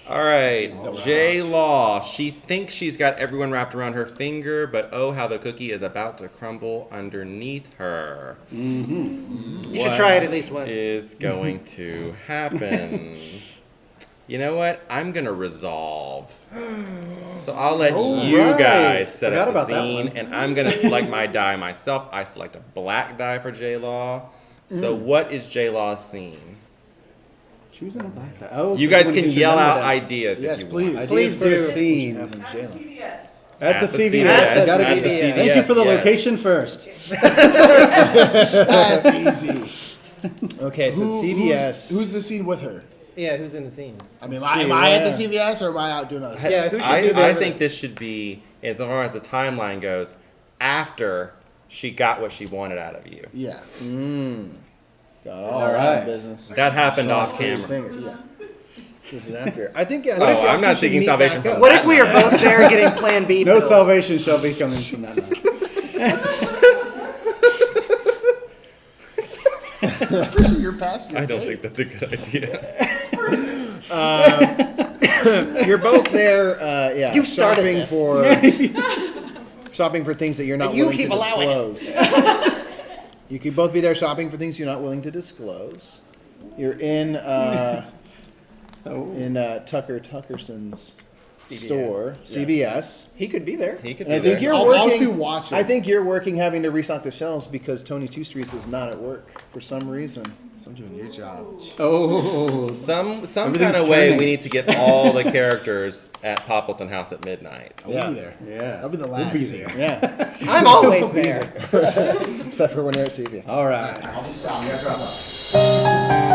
All right, J Law. She thinks she's got everyone wrapped around her finger, but oh, how the cookie is about to crumble underneath her. You should try it at least once. What is going to happen? You know what? I'm gonna resolve. So I'll let you guys set up the scene, and I'm gonna select my die myself. I select a black die for J Law. So what is J Law's scene? Choosing a black die. Oh, You guys can yell out ideas Yes, if you please. want. Please do. Scene. At the CVS. At the CVS. CVS. Gotta At be- the CVS, Thank you for the yes. location first. That's easy. Okay, so CVS. Who's the scene with her? Yeah, who's in the scene? I mean, am I at the CVS or am I out doing other stuff? Yeah, who should do I that? think this should be, as far as the timeline goes, after she got what she wanted out of you. Yeah. Got all All right. right. Business. That happened Strong off for his camera. finger. Yeah. This is after. I think. Oh, I'm not seeking salvation from What if we are both there getting Plan B? No pills? salvation shall be coming from that night. Pretty sure you're past your I don't date. think that's a good idea. You're both there. Yeah. You started shopping this. for shopping for things that you're not And you willing keep to allowing it. disclose. You could both be there shopping for things you're not willing to disclose. You're in Tucker Tuckerson's store, CVS. He could be there. He could And I be think there. you're I'll working. be watching. I think you're working, having to restock the shelves because Tony Two Streets is not at work for some reason. I'm doing your job. Oh. Some Everything's kind of way turning. we need to get all the characters at Poppleton House at midnight. I'll be there. Yeah. I'll be the We'll last be scene. there. Yeah, I'm always there. except for when you're at CVS. All right. I'll be stopped. You gotta drop off.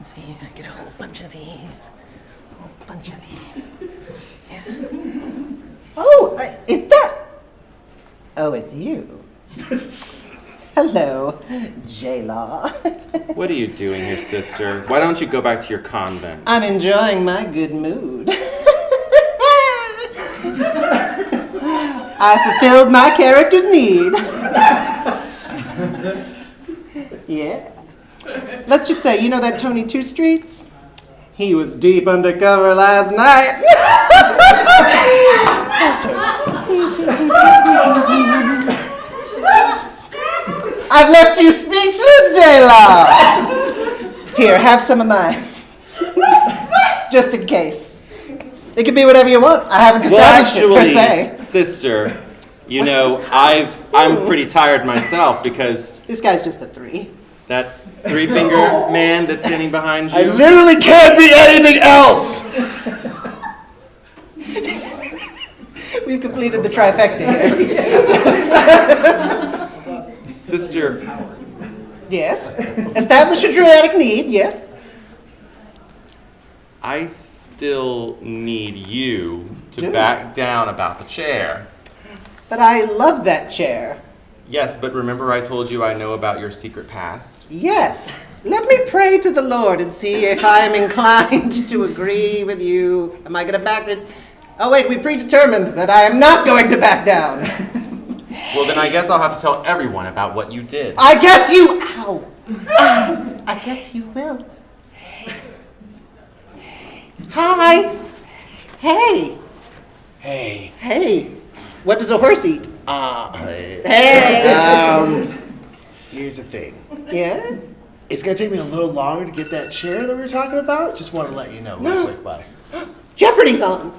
See, I get a whole bunch of these. A whole bunch of these. Oh, is that? Oh, it's you. Hello, J-Law. What are you doing here, sister? Why don't you go back to your convent? I'm enjoying my good mood. I fulfilled my character's need. Yeah. Let's just say, you know that Tony Two Streets? He was deep undercover last night. I've left you speechless, J-Law. Here, have some of mine. Just in case. It can be whatever you want. I haven't established it per se. Sister, you know, I'm pretty tired myself because This guy's just a 3. that three-finger man that's standing behind you. I literally can't be anything else. We've completed the trifecta here. Sister, Yes. Establish a dramatic need, yes. I still need you to back down about the chair. But I love that chair. Yes, but remember I told you I know about your secret past? Yes. Let me pray to the Lord and see if I am inclined to agree with you. Am I going to back it? Oh, wait, we predetermined that I am not going to back down. Well, then I guess I'll have to tell everyone about what you did. I guess you. Ow. I guess you will. Hi. Hey. Hey. Hey. What does a horse eat? Hey. Here's the thing. Yes? It's gonna take me a little longer to get that chair that we were talking about. Just want to let you know real quick, bud. Jeopardy's on.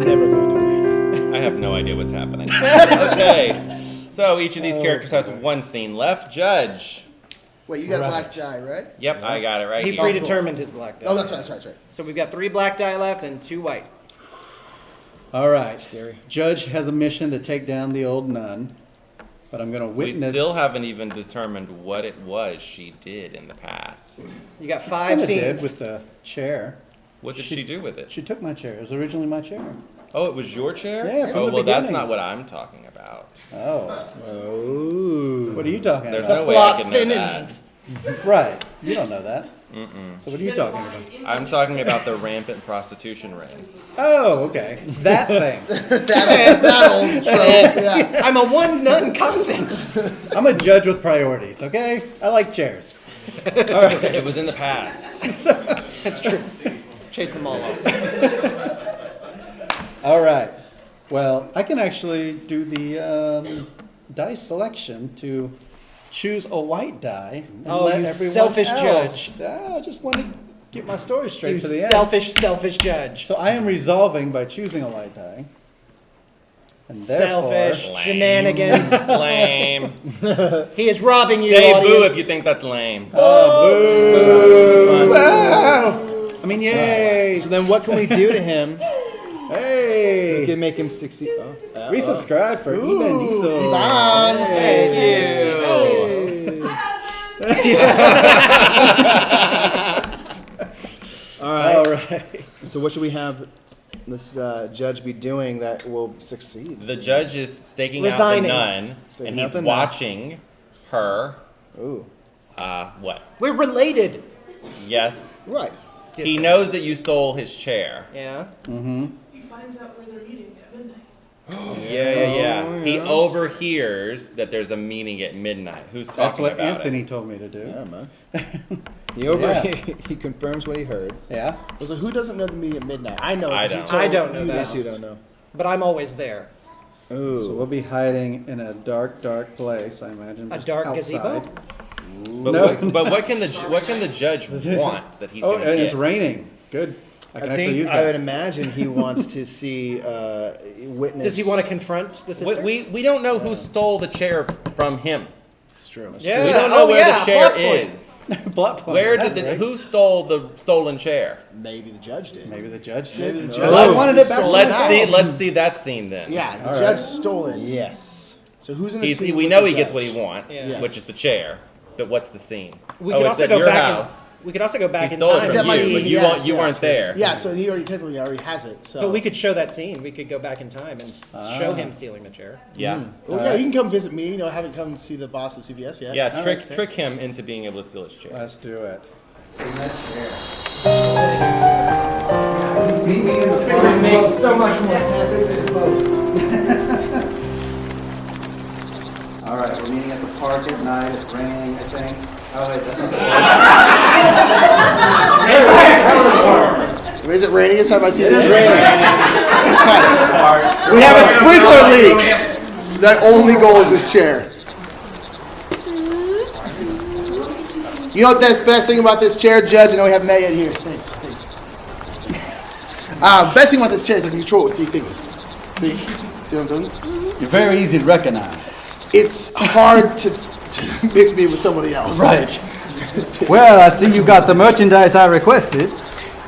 I have no idea what's happening. Okay, so each of these characters has one scene left. Judge. Wait, you got a black die, right? Yep, I got it right He here. predetermined his black die. Oh, that's right, that's right. So we've got 3 black die left and 2 white. All right. Judge has a mission to take down the old nun, but I'm going to We witness. still haven't even determined what it was she did in the past. You got I 5 did scenes. with the chair. What did she do with it? She took my chair. It was originally my chair. Oh, it was your chair? Yeah, from oh, the well, that's beginning. not what I'm talking about. Oh. What are you talking There's about? no way I can know that. Right. You don't know that. So what are you talking about? I'm talking about the rampant prostitution ring. Oh, okay. That thing. that old trope. Yeah. I'm a one-nun convent. I'm a judge with priorities, okay? I like chairs. All right. It was in the past. That's true. Chase them all off. All right. Well, I can actually do the dice selection to choose a white die. And Oh, let you everyone selfish else. judge. I just want to get my story straight You for the end. selfish judge. So I am resolving by choosing a white die. And therefore, Selfish shenanigans. Lame. He is robbing you, Say audience. boo if you think that's lame. Oh, boo! Wow. I mean, yay! So then what can we do to him? Hey! We can make him succeed. Oh. Resubscribe for Ivan Diesel. Ivan. All right. So what should we have this judge be doing that will succeed? The judge is staking Resigning. out the nun, Staking and out he's the nun. watching her. Ooh. What? We're related. Yes. Right. He knows that you stole his chair. Yeah. Mm-hmm. He finds out where they're meeting at midnight. Yeah. He overhears that there's a meeting at midnight. Who's talking That's what about Anthony told me to do. Yeah, man. Yeah. He confirms what he heard. Yeah. So who doesn't know the meeting at midnight? I know. I 'cause you don't. told I don't know you that. This you don't know. But I'm always there. Ooh. So we'll be hiding in a dark place, I imagine. A just dark outside. gazebo? But, No. but what can the judge want that he's Oh, going to and get? it's raining. Good. I can actually use I that. would imagine he wants to see witness. Does he want to confront the sister? We don't know who stole the chair from him. It's true. Yeah. We don't know where the chair plot point. is. Plot point. Where did That's right. who stole the stolen chair? Maybe the judge did. Maybe the judge did. Maybe the Oh, judge I did. wanted it back. Stole Let's see that scene then. Yeah, the All judge right. stole it. Yes. So who's in the scene? We with know the he gets judge? what he wants, Yeah. which is the chair. But what's the scene? We oh, could it's also at go your back. house. We could also go back He in stole it time. from It's at my you, scene, but you yes, you yeah. weren't there. Yeah, so he already has it. So. But we could show that scene. We could go back in time and show him stealing the chair. Yeah. Well, yeah, you can come visit me. Haven't come see the boss at CVS yet. Yeah, Oh, trick him into being able to steal his chair. Let's do it. It makes so much more sense. All right, we're meeting at the park at night. It's raining, I think. Oh, wait, that's not Is it raining inside my CVS? It is raining. We have a sprinkler leak. That only goes this chair. You know what the best thing about this chair, Judge? I know we haven't met yet here. Thanks. Best thing about this chair is I can control it with 3 fingers. See what I'm doing? You're very easy to recognize. It's hard to mix me with somebody else. Right. Well, I see you got the merchandise I requested.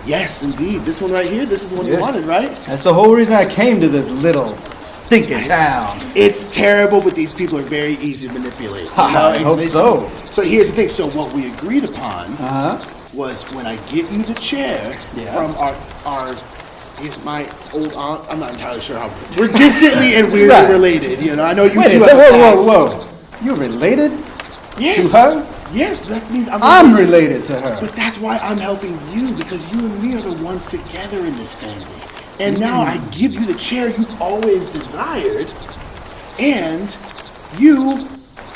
Yes, indeed. This one right here, this is the one you Yes. wanted, right? That's the whole reason I came to this little stinking town. It's terrible, but these people are very easy to manipulate. I hope so. So here's the thing. So what we agreed upon Uh-huh. was when I get you the chair Yeah. from my old aunt. I'm not entirely sure how we're distantly and weirdly Right. related. I know you Wait, two so have a past. whoa. You're related Yes. to her? Yes, but that means I'm related to her. But that's why I'm helping you, because you and me are the ones together in this family. And now I give you the chair you've always desired, and you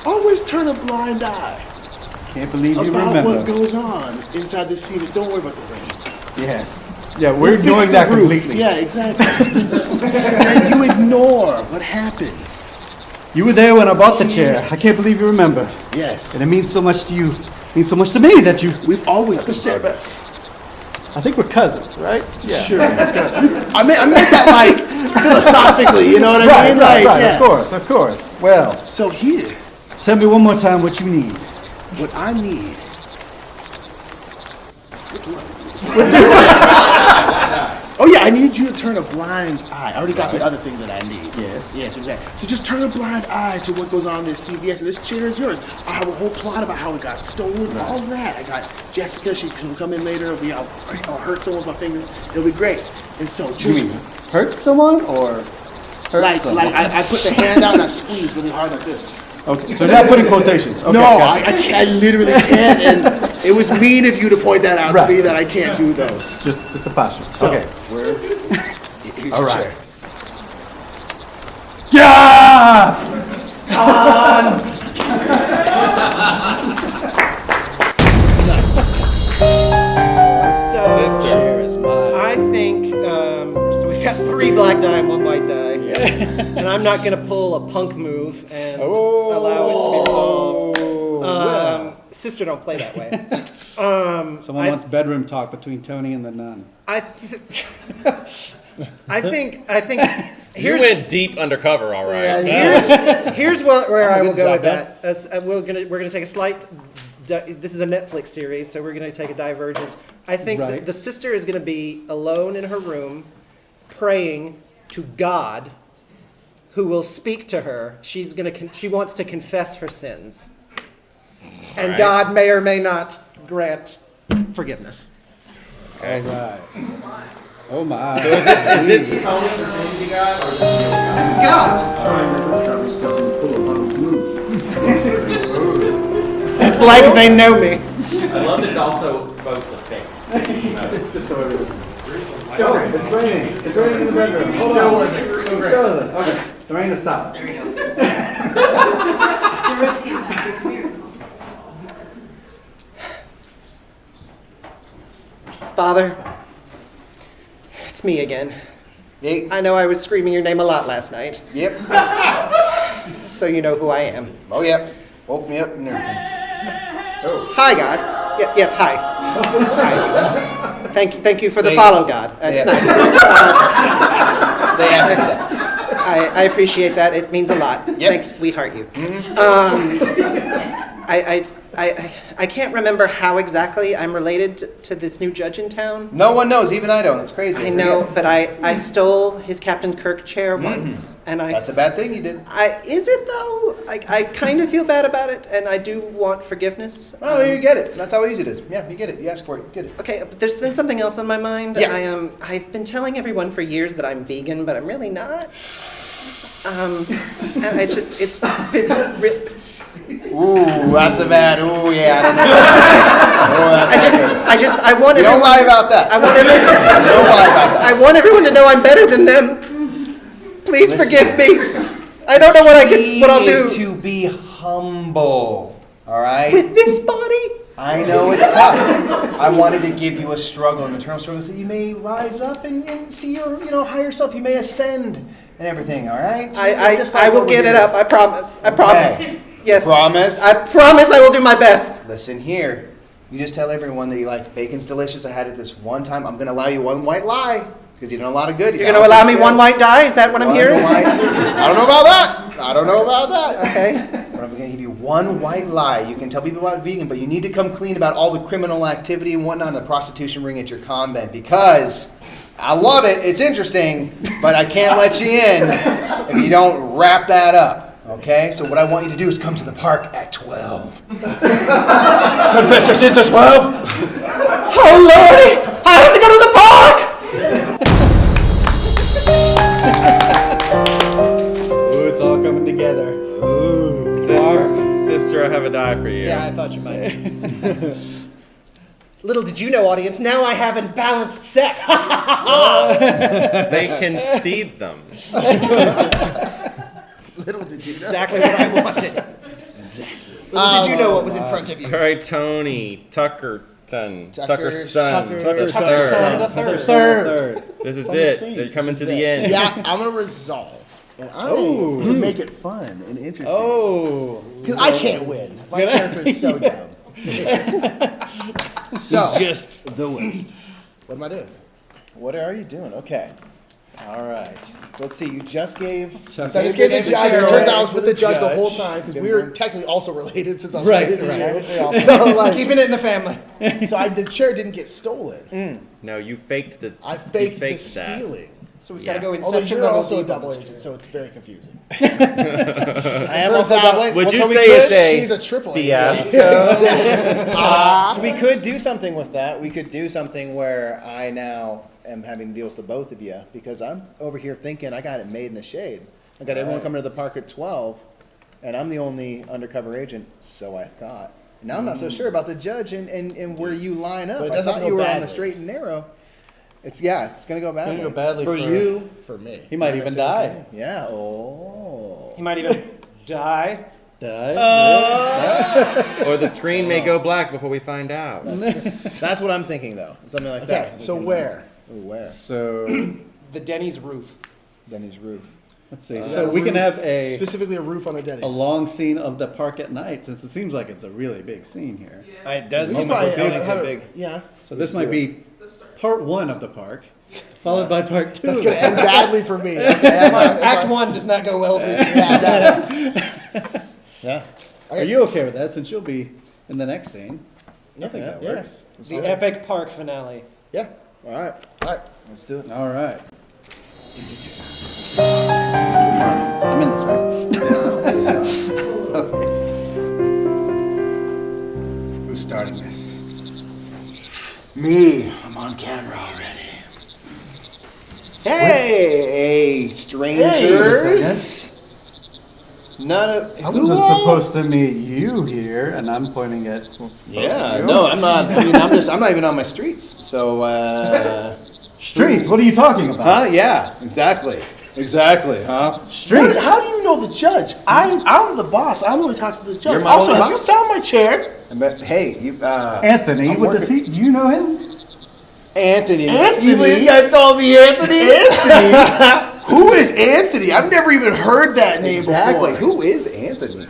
always turn a blind eye Can't believe you about remember. what goes on inside this scene. Don't worry about the rain. Yes. Yeah, We'll we're fix doing the that roof. completely. Yeah, exactly. And you ignore what happens. You were there when I bought the chair. I can't believe you remember. Yes. And it means so much to you. It means so much to me that you. We've always been brothers. I think we're cousins, right? Yeah. Sure. I meant that like philosophically, you know what I Right, mean? right, Like, right. yes. Of course. Well, So here, tell me one more time what you need. what I need. Oh yeah, I need you to turn a blind eye. I already got the other thing that I need. Yes. Yes, exactly. So just turn a blind eye to what goes on in this CVS. And this chair is yours. I have a whole plot about how it got stolen, all that. I got Jessica. She can come in later. I'll hurt someone with my fingers. It'll be great. And so just hurt someone or hurt Like someone? I put the hand out and I squeeze really hard like this. Okay, so you're not putting quotations. Okay, No, gotcha. I literally can't, and it was mean of you to point that out Right. to me that I can't do those. Just the posture. So, Okay. here's All your right. chair. Yes! I think, so we've got 3 black die and 1 white die. And I'm not going to pull a punk move and allow it to be resolved. Sister, don't play that way. Someone wants bedroom talk between Tony and the nun. I think You went deep undercover, all right. here's where I will go with design, that. We're gonna take a slight. This is a Netflix series, so we're gonna take a divergent. I think Right. the sister is gonna be alone in her room, praying to God, who will speak to her. She wants to confess her sins, and right. God may or may not grant forgiveness. All right. Oh my. Is this This is God. It's like they know me. I love that it also spoke the same. Just so everyone. It's raining. It's raining in the bedroom. Hold on. Okay. The rain has stopped. There we go. It's weird. Father, it's me again. Hey. I know I was screaming your name a lot last night, Yep. so you know who I am. Oh, yep. Woke me up and everything. Hi, God. Yes, hi. Hi. Thank you for the follow, God. That's nice. They have to do that. I appreciate that. It means a lot. Yep. Thanks. We heart you. I can't remember how exactly I'm related to this new judge in town. No one knows, even I don't. It's crazy. I know, but I stole his Captain Kirk chair once, and That's a bad thing you did. Is it though? I kind of feel bad about it, and I do want forgiveness. Oh, you get it. That's how easy it is. Yeah, you get it. You ask for it. You get it. Okay, but there's been something else on my mind. Yeah. I've been telling everyone for years that I'm vegan, but I'm really not. And it's been Ooh, that's a bad. Ooh, yeah, I don't know about that. I want You don't everyone. lie about that. I want everyone. Don't lie about that. I want everyone to know I'm better than them. Please forgive me. I don't know what I'll Is do to be humble. All right. with this body. I know it's tough. I wanted to give you a struggle, an internal struggle, so you may rise up and see your, higher self. You may ascend and everything. All right. I will get it up. I promise. I promise. Okay. Yes. Promise. I promise I will do my best. Listen here. You just tell everyone that you like bacon's delicious. I had it this one time. I'm gonna allow you one white lie because you done a lot of good. You're going to allow me one white die? Is that what I'm hearing? I don't know about that. Okay. But I'm gonna give you one white lie. You can tell people about vegan, but you need to come clean about all the criminal activity and whatnot in the prostitution ring at your convent because I love it. It's interesting, but I can't let you in if you don't wrap that up. Okay? So what I want you to do is come to the park at 12. Confess your sins at 12. Oh, Lordy! I have to go to the park! Ooh, it's all coming together. Ooh. Sister, I have a die for you. Yeah, I thought you might. Little did you know, audience, now I have a balanced set. They concede them. Little did you know. Exactly what I wanted. Little did you know what was in front of you. All right, Tony Tuckerson. Tucker's Tuckerson. Tucker. The Tuckerson. third. The third. This is on the it. screen. They're coming This to is the it. end. Yeah, I'm gonna resolve, and to make it fun and interesting. Oh. Because I can't win. My character is so dumb. So Just the worst. what am I doing? What are you doing? Okay. All right. So let's see. You just gave. So I just gave the judge. It turns out I was with the judge the whole time because Good we were work. technically also related since I was Right, related to right. you. So like, Keeping it in the family. so the chair didn't get stolen. No, you faked the. I faked the that. stealing. So we've got to go Although Inception you're level also a deep on double the agent, so it's very confusing. I am also double agent. Would you So we say could- it's a She's a triple fiasco? So we could do something with that. We could do something where I now am having to deal with the both of you because I'm over here thinking I got it made in the shade. I got everyone coming to the park at 12, and I'm the only undercover agent, so I thought. Now I'm not so sure about the judge and where you line up. But it I doesn't thought go you were on badly. the straight and narrow. It's gonna go badly. It's gonna go badly for you. For me. He might even die. Yeah. Oh. He might even die. Or the screen may go black before we find out. That's what I'm thinking, though. Something like Okay, that. so where? Ooh, where? So The Denny's roof. Denny's roof. let's see. So we can have a Specifically a roof on a Denny's. long scene of the park at night, since it seems like it's a really big scene here. It does We seem could like probably it's have a it- big. Yeah. So this might be part 1 of the park, followed by part 2. That's going to end badly for me. Act 1 does not go well for you. Yeah. Are you okay with that, since you'll be in the next scene? I think that Yeah. works. The epic park finale. Yeah. All right. All right. Let's do it. All right. I'm in this, right? Who's starting this? Me. I'm on camera already. Hey, strangers. None of. I wasn't supposed to meet you here, and I'm pointing at. Yeah, no, I'm not. I mean, I'm not even on my streets. So, Streets? What are you talking about? huh? Yeah, exactly. Exactly, huh? Street. How do you know the judge? I'm the boss. I'm going to talk to the judge. You're my Also, boss. have you found my chair? Hey, you, Anthony, I'm what does working- he? Do you know him? Anthony. Anthony? You these guys call me Anthony? Anthony? Who is Anthony? I've never even heard that name Exactly. before. Who is Anthony?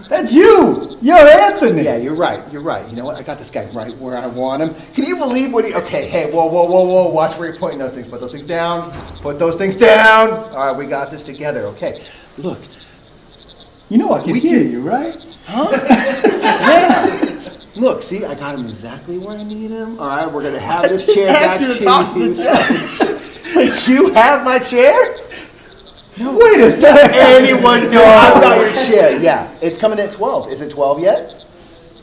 That's you. You're Anthony. Yeah, you're right. You're right. You know what? I got this guy right where I want him. Can you believe what he? Okay, hey, whoa! Watch where you're pointing those things. Put those things down. Put those things down. All right, we got this together. Okay, look. You know I can hear you, right? Huh? Yeah. Look, see, I got him exactly where I need him. All right, we're gonna have this chair back Ask you to to talk to you. the judge. You have my chair? No, Wait a second. anyone know I've got your chair? Yeah, it's coming at 12. Is it 12 yet?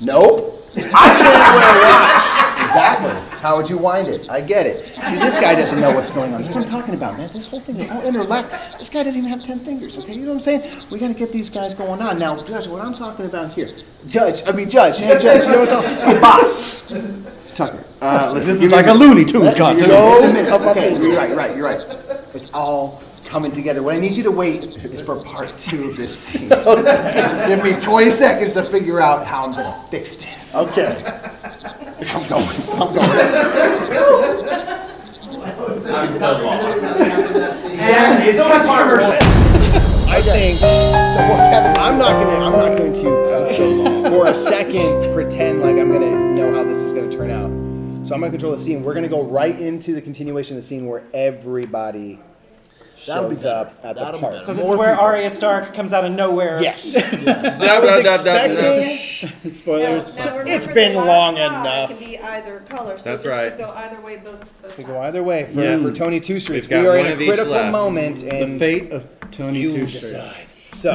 Nope. I can't wear a watch. Exactly. How would you wind it? I get it. See, this guy doesn't know what's going on. That's what I'm talking about, man. This whole thing is all interlocked. This guy doesn't even have 10 fingers, okay? You know what I'm saying? We got to get these guys going on. Now, Judge, what I'm talking about here. Judge. Hey, Judge, you know what I'm talking about? Hey, boss. Tucker. Listen, This is like a Looney Tunes cartoon. It's a minute. Okay, you're right. It's all coming together. What I need you to wait is for part 2 of this scene. Give me 20 seconds to figure out how I'm going to fix this. Okay. I'm going. I'm so lost. It's only part I think so. What's happening? I'm not going to for a second pretend like I'm gonna know how this is gonna turn out. So I'm gonna control the scene. We're gonna go right into the continuation of the scene where everybody That'll be shows better. up at That'll the be park. better. So this is where Arya Stark comes out of nowhere. Yes. I was expecting. Spoilers. Now, remember It's been the last long die enough. Could be either color, so That's this right. could go either way both We times. go either way for, Yeah. for Tony Two Streets. We've We got are one in a of each critical left. moment, The and fate of Tony you Two decide. So,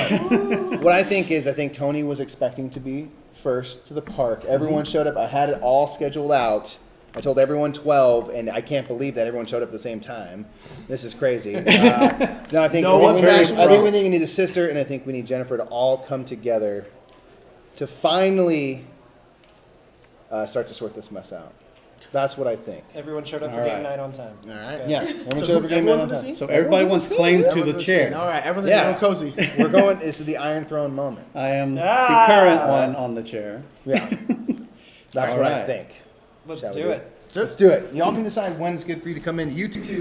what I think is, I think Tony was expecting to be first to the park. Everyone showed up. I had it all scheduled out. I told everyone 12, and I can't believe that everyone showed up at the same time. This is crazy. So now I think No one's matching I think we Robert. think we need a sister, and I think we need Jennifer to all come together to finally start to sort this mess out. That's what I think. Everyone showed up for All game right. night on time. All right. Yeah, everyone So showed up for game night everyone's on in the time. scene? So everybody wants claim to the Everyone's chair. All right, everyone's Yeah. real cozy. We're going. This is the Iron Throne moment. I am the Ah. current one on the chair. Yeah, that's All what I right. think. Let's Shall we do it. Let's do it. Y'all can decide when it's good for you to come in. You two. This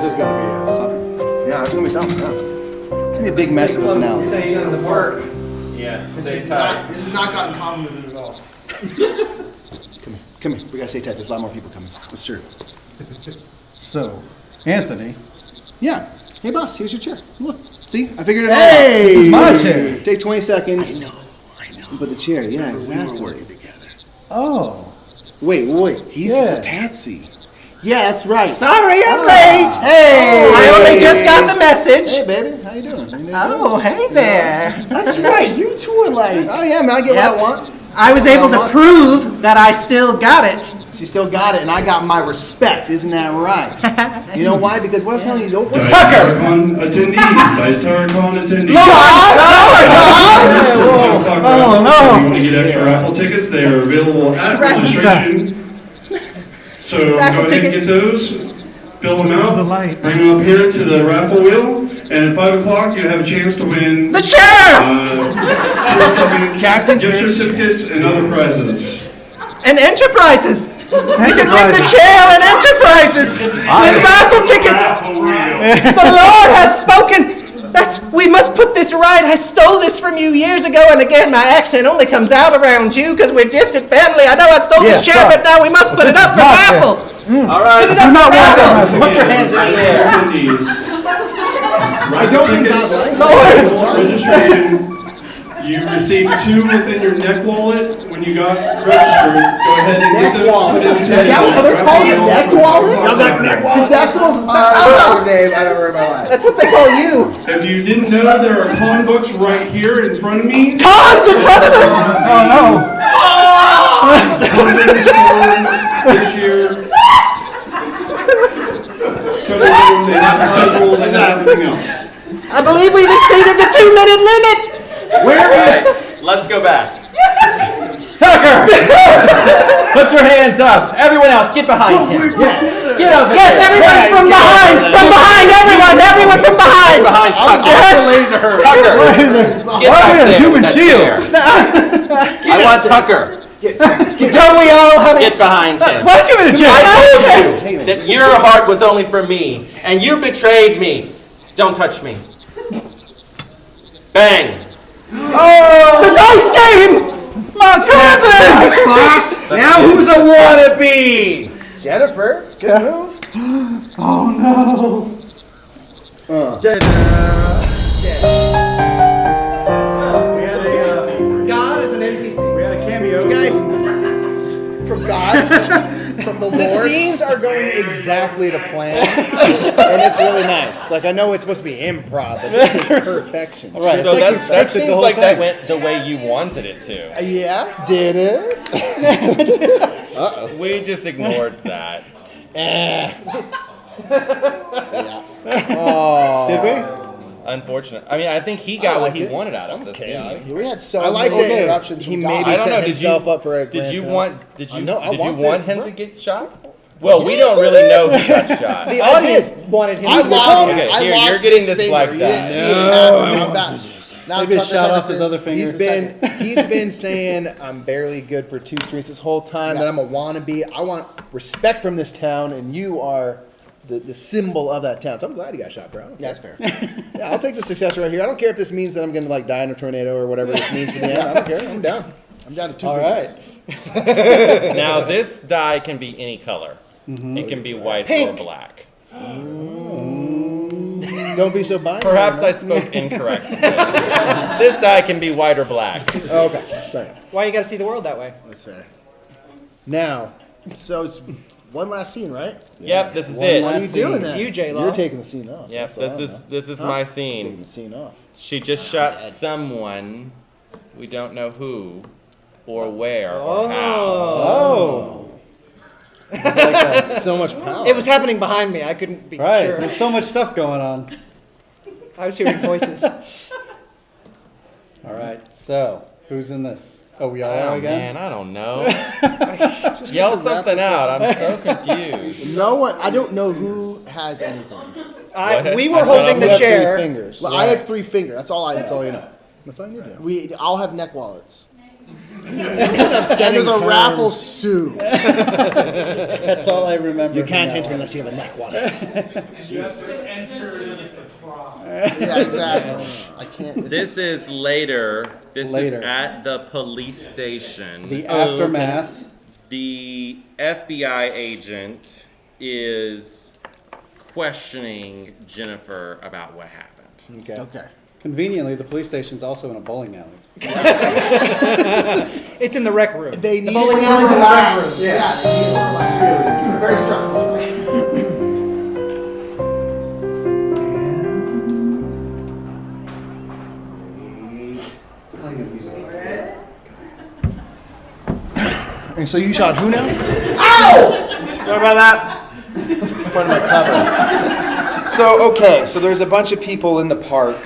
is going to be something. Yeah, it's gonna be something. Yeah. It's gonna be a big mess of a finale. Stay in the park. Yes, This stay has tight. not gotten convoluted at all. Come here. We gotta stay tight. There's a lot more people coming. That's true. So, Anthony. Yeah. Hey, boss. Here's your chair. Look. See, I figured it out. Hey, this is my chair. Take 20 seconds. I know. You put the chair. Yeah, exactly. Oh. Wait. He's Yeah. a patsy. Yeah, that's right. Sorry, I'm late. Hey, I only just got the message. Hey, baby, how you doing? Oh, hey there. That's right. You two are like, oh yeah, man, I get what I want. I was able to prove that I still got it. She still got it, and I got my respect. Isn't that right? You know why? Because what I'm telling you, don't work. Tucker! Attendees, Dice Tower Con attendees. Oh, no. If you want to get extra raffle tickets, they are available at registration. So go ahead and get those, fill them out, bring them up here to the raffle wheel, and at 5 o'clock you have a chance to win the chair! Captain gift certificates and other prizes. And enterprises. You can win the chair and enterprises with raffle tickets. The Lord has spoken. We must put this right. I stole this from you years ago, and again, my accent only comes out around you because we're distant family. I know I stole this chair, but now we must put it up for raffle. All right. Put it up for raffle. Put your hands in the air. I don't think that's Lord. Registration. You received 2 within your neck wallet when you got registered. Go ahead and get those. Is that what it's called? Neck wallet? Because that's the most popular name I've ever heard in my life. That's what they call you. If you didn't know, there are con books right here in front of me. Cons in front of us. Oh no! This year. They have schedules and everything else. I believe we've exceeded the 2-minute limit. Let's go back. Tucker! Put your hands up. Everyone else, get behind him. Get over Yes, there. everyone from behind. From behind, everyone. Everyone from behind. Behind Tucker. Yes. Tucker. Get back there. Human with that shield. chair. I want Tucker. Don't we all, honey? Get behind him. Let's give it a chance. I told you that your heart was only for me, and you betrayed me. Don't touch me. Bang. Oh, the dice game! My cousin! Boss, now who's a wannabe? Jennifer, good move. Oh God is an NPC. We had a cameo. Guys, from God, from the Lord. The scenes are going exactly to plan, and it's really nice. Like, I know it's supposed to be improv, but this is perfection. All right, so that seems like that went the way you wanted it to. Yeah, did it? Uh-oh. We just ignored that. Oh. Did we? Unfortunate. I mean, I think he got what he wanted out of the scene. We had so many interruptions. He maybe set himself up for a Did you grand want? Did finale. you want him to get shot? Well, we don't really know who got shot. The audience wanted him to lost. Okay, I here, lost you're getting this finger. black You die. didn't see it happen. Now Maybe Tucker shot off his Henderson, other finger. He's been saying I'm barely good for 2 streets this whole time. That I'm a wannabe. I want respect from this town, and you are the symbol of that town. So I'm glad he got shot, bro. Yeah, that's fair. Yeah, I'll take the success right here. I don't care if this means that I'm going to like die in a tornado or whatever this means for the end. I don't care. I'm down. I'm down to 2 All fingers. right. Now this die can be any color. It can be white or black. Don't be so binary. Perhaps I spoke incorrectly. This die can be white or black. Okay. Sorry. Why you gotta see the world that way? That's fair. Now, so it's one last scene, right? Yep, this is it. What are you doing then? It's you, J-Lo. You're taking the scene off. Yep, That's this is my scene. taking the scene off. She just shot someone. We don't know who, or where, or how. Oh. So much power. It was happening behind me. I couldn't be Right. sure. There's so much stuff going on. I was hearing voices. All right. So who's in this? Oh, we all are again. Man, I don't know. Yell something out. I'm so confused. No one. I don't know who has anything. We were holding the chair. 3 fingers. Well, I have 3 fingers. That's all I know. That's all you know. That's all you know. We all have neck wallets. And there's a raffle soon. That's all I remember. You can't enter unless you have a neck wallet. You have to enter the prom. Yeah, exactly. I can't. This is later. This Later. is at the police station. The aftermath. The FBI agent is questioning Jennifer about what happened. Okay. Okay. Conveniently, the police station's also in a bowling alley. It's in the rec room. They need bowling to alley's in the rec room. relax. Yeah. They need to relax. It's very stressful. And so you shot who now? Ow! Sorry about that. It's part of my cover. So, okay, so there's a bunch of people in the park,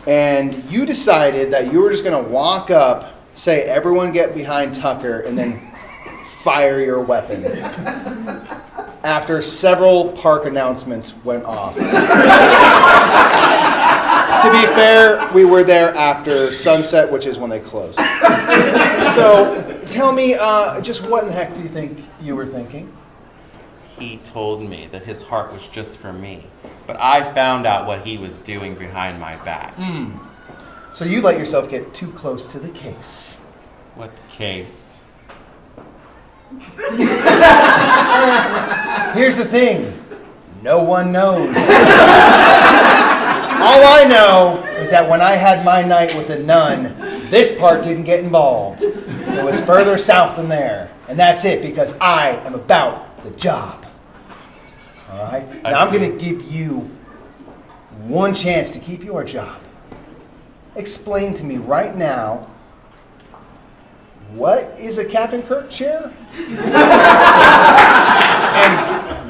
and you decided that you were just going to walk up, say, everyone get behind Tucker, and then fire your weapon. After several park announcements went off. To be fair, we were there after sunset, which is when they closed. So, tell me, just what in the heck do you think you were thinking? He told me that his heart was just for me, but I found out what he was doing behind my back. So you let yourself get too close to the case. What case? Here's the thing. No one knows. All I know is that when I had my night with a nun, this part didn't get involved. It was further south than there. And that's it, because I am about the job. All right? Now I'm going to give you one chance to keep your job. Explain to me right now, what is a Captain Kirk chair? And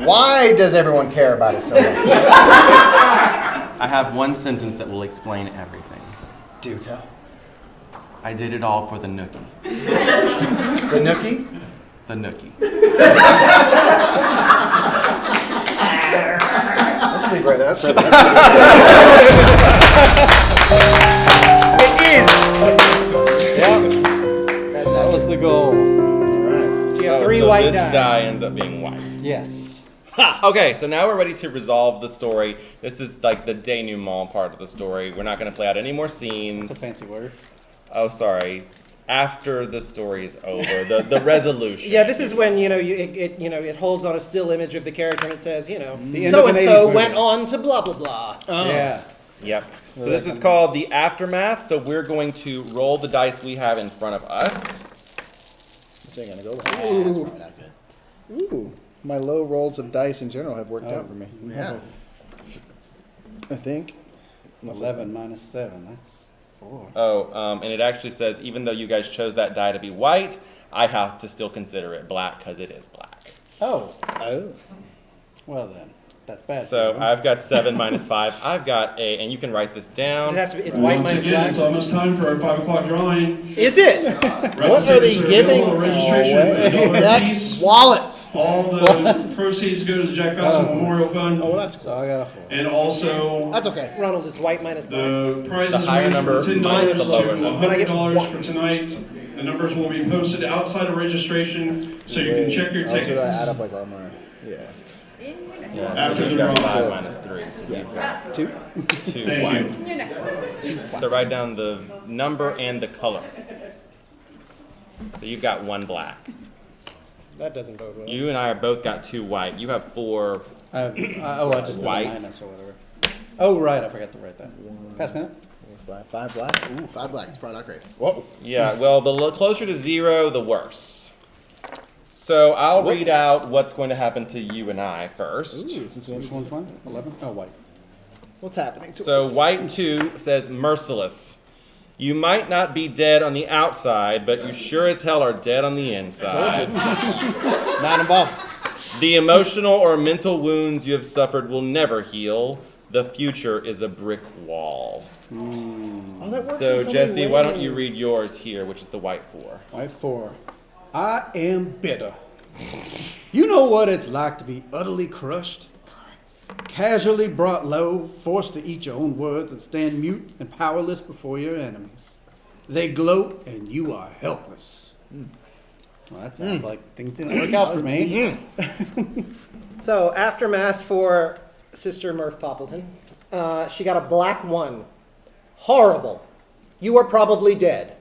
why does everyone care about it so much? I have one sentence that will explain everything. Do tell. I did it all for the nookie. The nookie? The nookie. Let's leave right there. That's right there. It is. Yep. That was the goal. All right. So you have three white this die. die ends up being white. Yes. Okay, so now we're ready to resolve the story. This is like the denouement part of the story. We're not going to play out any more scenes. That's a fancy word. Oh, sorry. After the story is over, the resolution. Yeah, this is when it holds on a still image of the character and it says, The end so of and an so 80s went movie. on to blah blah blah. Yeah. Yep. So this is called the aftermath. So we're going to roll the dice we have in front of us. This ain't gonna go well. That's probably not good. Ooh. My low rolls of dice in general have worked out for me. Yeah. I think. 11 minus 7. That's 4. Oh, and it actually says even though you guys chose that die to be white, I have to still consider it black because it is black. Oh. Oh. Well then, that's bad. So I've got 7 minus 5. I've got and you can write this down. It's white Once minus again, black. it's almost time for our 5 o'clock drawing. Is it? What are they giving? Registration, $1 piece. Wallets. All the proceeds go to the Jack Fassel Memorial Fund. Oh, that's cool. So I got a 4. And also, That's okay. Ronald, it's white minus black. the prizes The higher range number from $10 minus to the lower number. $100 for tonight. The numbers will be posted outside of registration, so you can check your Oh, so tickets. do I add up like all my... Yeah. Yeah, After so the you've got draw. 5 minus 3. So you've got 2? 2 Thank white. you. So write down the number and the color. So you've got 1 black. That doesn't bode well. You and I are both got 2 white. You have 4. I just did a White. minus or whatever. Oh, right. I forgot to write that. Pass me that. 5 black? Ooh, 5 black. It's probably not great. Whoa. Yeah, well, the closer to 0, the worse. So I'll read out what's going to happen to you and I first. Ooh, since we Which one's mine? 11? Oh, white. What's happening to So us? white 2 says merciless. You might not be dead on the outside, but you sure as hell are dead on the inside. Not involved. The emotional or mental wounds you have suffered will never heal. The future is a brick wall. Oh, that works So in so Jesse, many why don't you ways. read yours here, which is the white 4. White 4. I am bitter. You know what it's like to be utterly crushed, casually brought low, forced to eat your own words and stand mute and powerless before your enemies. They gloat and you are helpless. Well, that sounds like things didn't work out for me. So aftermath for Sister Murph Poppleton. She got a black 1. Horrible. You are probably dead.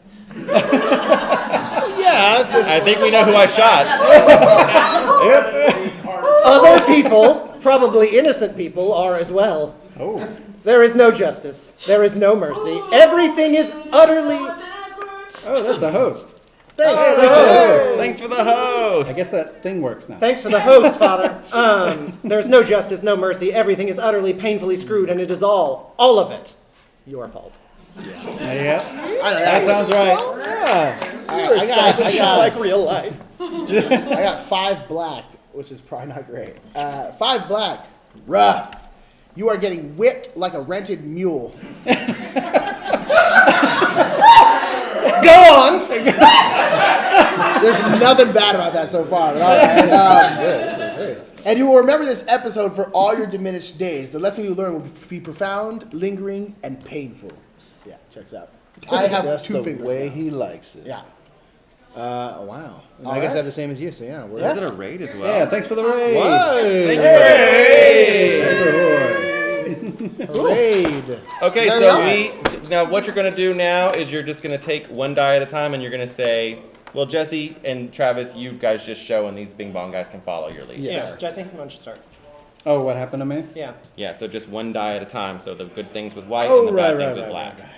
Yeah, it's just... I think we know who I shot. Other people, probably innocent people, are as well. Oh. There is no justice. There is no mercy. Everything is utterly... Oh, that's a host. Thanks for the host. Thanks for the host. I guess that thing works now. Thanks for the host, Father. There's no justice, no mercy. Everything is utterly painfully screwed, and it is all of it, your fault. Yeah. That sounds right. Yeah. I got like real life. I got 5 black, which is probably not great. 5 black. Rough. You are getting whipped like a rented mule. Go on. There's nothing bad about that so far. But all right. And you will remember this episode for all your diminished days. The lesson you learn will be profound, lingering, and painful. Yeah, checks out. I have just 2 the fingers way now. he likes it. Yeah. Wow. All I guess right. I have the same as you, so yeah. Is it a raid as well? Yeah, thanks for the raid. Thank you for the raid. Raid. Okay, so now what you're going to do now is you're just going to take one die at a time and you're going to say, well, Jesse and Travis, you guys just show and these bing bong guys can follow your lead. Yeah, Jesse, why don't you start? Oh, what happened to me? Yeah. Yeah, so just one die at a time. So the good things with white Oh, and the bad right, things right, with right, black.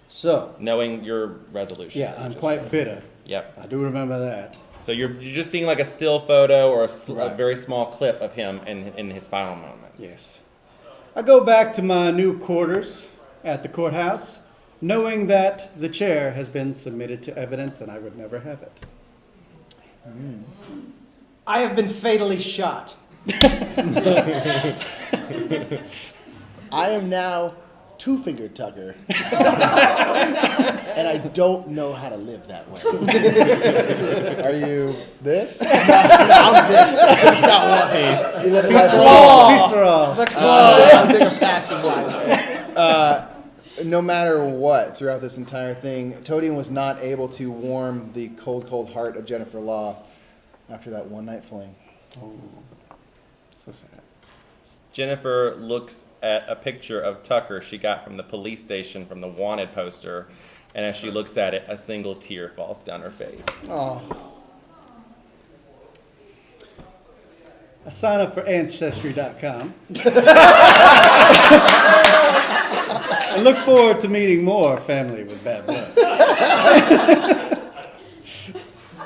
So, Knowing your resolution. yeah, I'm quite bitter. Yep. I do remember that. So you're just seeing like a still photo or a Right. very small clip of him in his final moments. Yes. I go back to my new quarters at the courthouse, knowing that the chair has been submitted to evidence and I would never have it. I have been fatally shot. I am now 2-finger Tucker. And I don't know how to live that way. Are you this? No, I'm this. I just got one. You live a life Peace for all. The claw. I'll take a passing life. No matter what, throughout this entire thing, Todian was not able to warm the cold, cold heart of Jennifer Law after that one night fling. Oh, so sad. Jennifer looks at a picture of Tucker she got from the police station from the wanted poster, and as she looks at it, a single tear falls down her face. Oh. I sign up for Ancestry.com. I look forward to meeting more family with bad blood.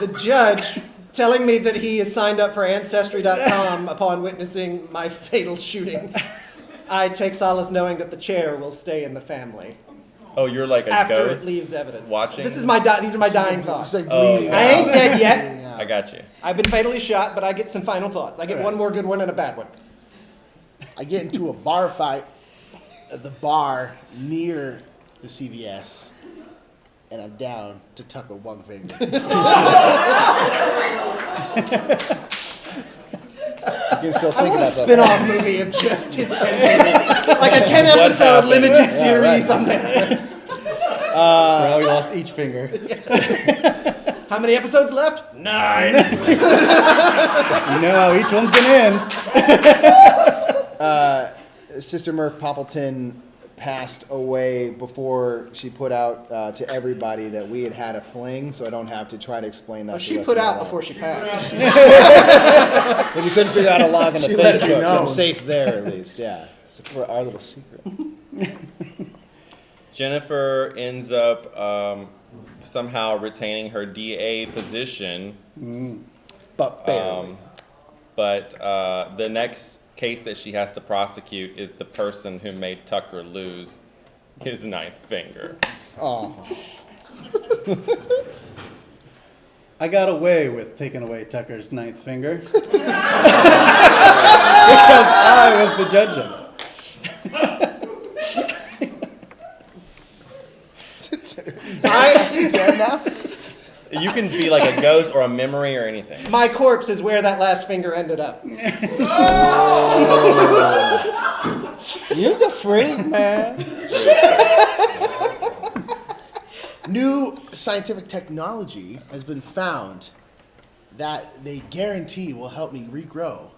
The judge telling me that he is signed up for Ancestry.com upon witnessing my fatal shooting. I take solace knowing that the chair will stay in the family. Oh, you're like a after ghost it leaves evidence. watching? These are my dying thoughts. Like bleeding I ain't dead yet. I got you. I've been fatally shot, but I get some final thoughts. I get one more good one and a bad one. I get into a bar fight at the bar near the CVS, and I'm down to Tucker one finger. You can still I think want a about that. spin-off movie of just his 10 fingers. Like a 10-episode limited series on Netflix. Well, we lost each finger. How many episodes left? 9. You know how each one's gonna end. Sister Murph Poppleton passed away before she put out to everybody that we had a fling, so I don't have to try to explain that. Oh, to she the rest put of my out life. before she passed. But you couldn't figure out how to log into She let me Facebook, so know. I'm safe there at least. Yeah, it's for our little secret. Jennifer ends up somehow retaining her DA position. But barely. But the next case that she has to prosecute is the person who made Tucker lose his 9th finger. Oh. I got away with taking away Tucker's 9th finger. Because I was the judge of it. You dead now? You can be like a ghost or a memory or anything. My corpse is where that last finger ended up. You're a freak, man. New scientific technology has been found that they guarantee will help me regrow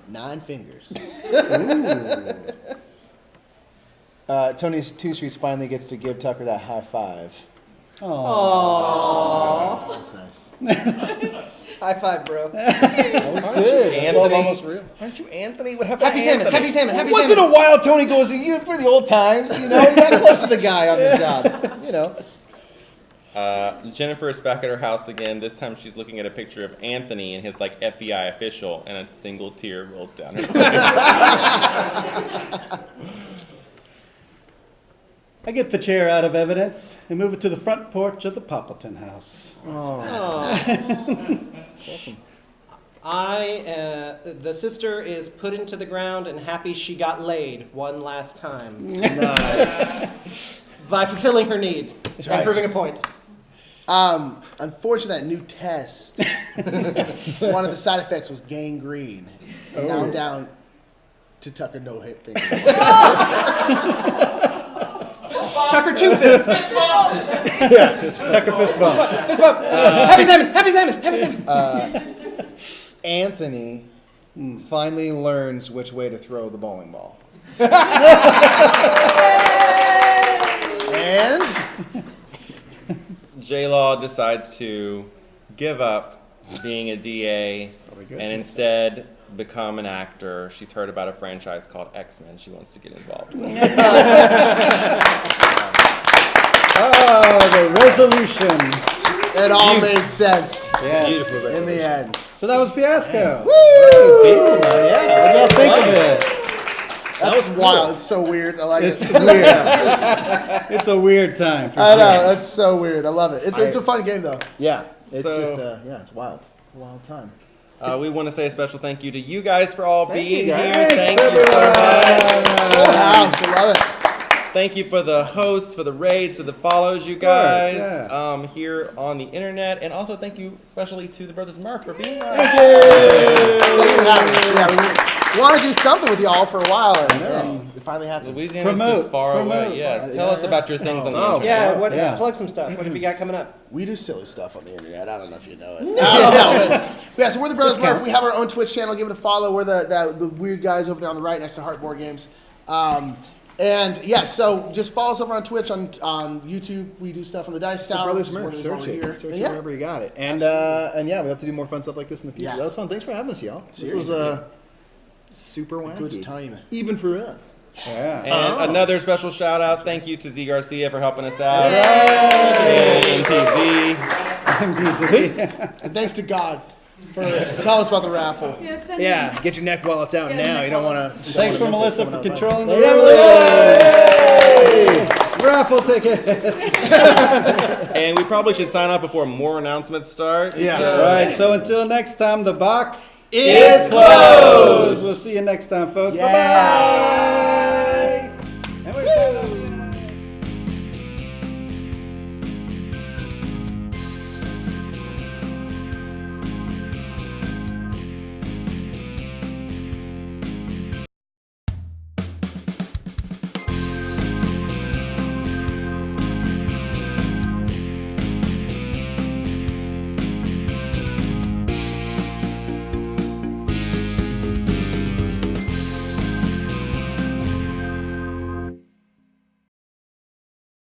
9 fingers. Tony's Two Streets finally gets to give Tucker that high five. Aww. That's nice. High five, bro. That was good. That's Anthony, almost real. aren't you Anthony? What happened Happy to salmon, Anthony? happy salmon, happy Once salmon. in a while, Tony goes, "You for the old times, you know. You got close to the guy on the job, you know." Jennifer is back at her house again. This time she's looking at a picture of Anthony and his like FBI official, and a single tear rolls down her face. I get the chair out of evidence and move it to the front porch of the Poppleton house. That's nice. The sister is put into the ground and happy she got laid one last time. Nice. By fulfilling her need That's and right. proving a point. Unfortunately, that new test, one of the side effects was gangrene. And now I'm down to Tucker no hit fingers. Tucker two fists. Yeah, Tucker fist bump. Fist bump. Happy salmon. Happy salmon. Happy salmon. Anthony finally learns which way to throw the bowling ball. And J-Law decides to give up being a DA and instead become an actor. She's heard about a franchise called X-Men. She wants to get involved with it. The resolution. it all made sense Beautiful in resolution. the end. So that was Fiasco. Woo! What do y'all think of it? That's wild. It's so weird. I like It's it. weird. It's a weird time. For I sure. know. That's so weird. I love it. It's a fun game, though. Yeah. It's So- just, it's wild. A wild time. We want to say a special thank you to you guys for all being you, here. guys. Thank you so much. Full house. I love it. Thank you for the hosts, for the raids, for the follows, you guys, yeah. here on the internet, and also thank you especially to the brothers Murph for being on. Thank you for having us. Yeah, we want to do something with y'all for a while, and it finally happened. Louisiana's just far away. Yes. Tell us about your things on the internet. Yeah, plug some stuff. What have you got coming up? We do silly stuff on the internet. I don't know if you know it. No. Yeah, so we're the Brothers Murph. We have our own Twitch channel. Give it a follow. We're the weird guys over there on the right next to Heartboard Games. And yeah, so just follow us over on Twitch, on YouTube. We do stuff on the Dice Tower. Brothers Murph. Search it. Search it wherever you got it. And yeah, we have to do more fun stuff like this in the future. Yeah. That was fun. Thanks for having us, y'all. This was super wacky. Good time. Even for us. Yeah. And another special shout out, thank you to Z Garcia for helping us out. And MPZ. And thanks to God for telling us about the raffle. Yeah, get your neck while it's out now. You don't want to. Thanks for Melissa for controlling the Yeah, Melissa! Raffle tickets. And we probably should sign up before more announcements start. Yeah. All right. So until next time, the box is closed. We'll see you next time, folks. Yeah. Bye bye.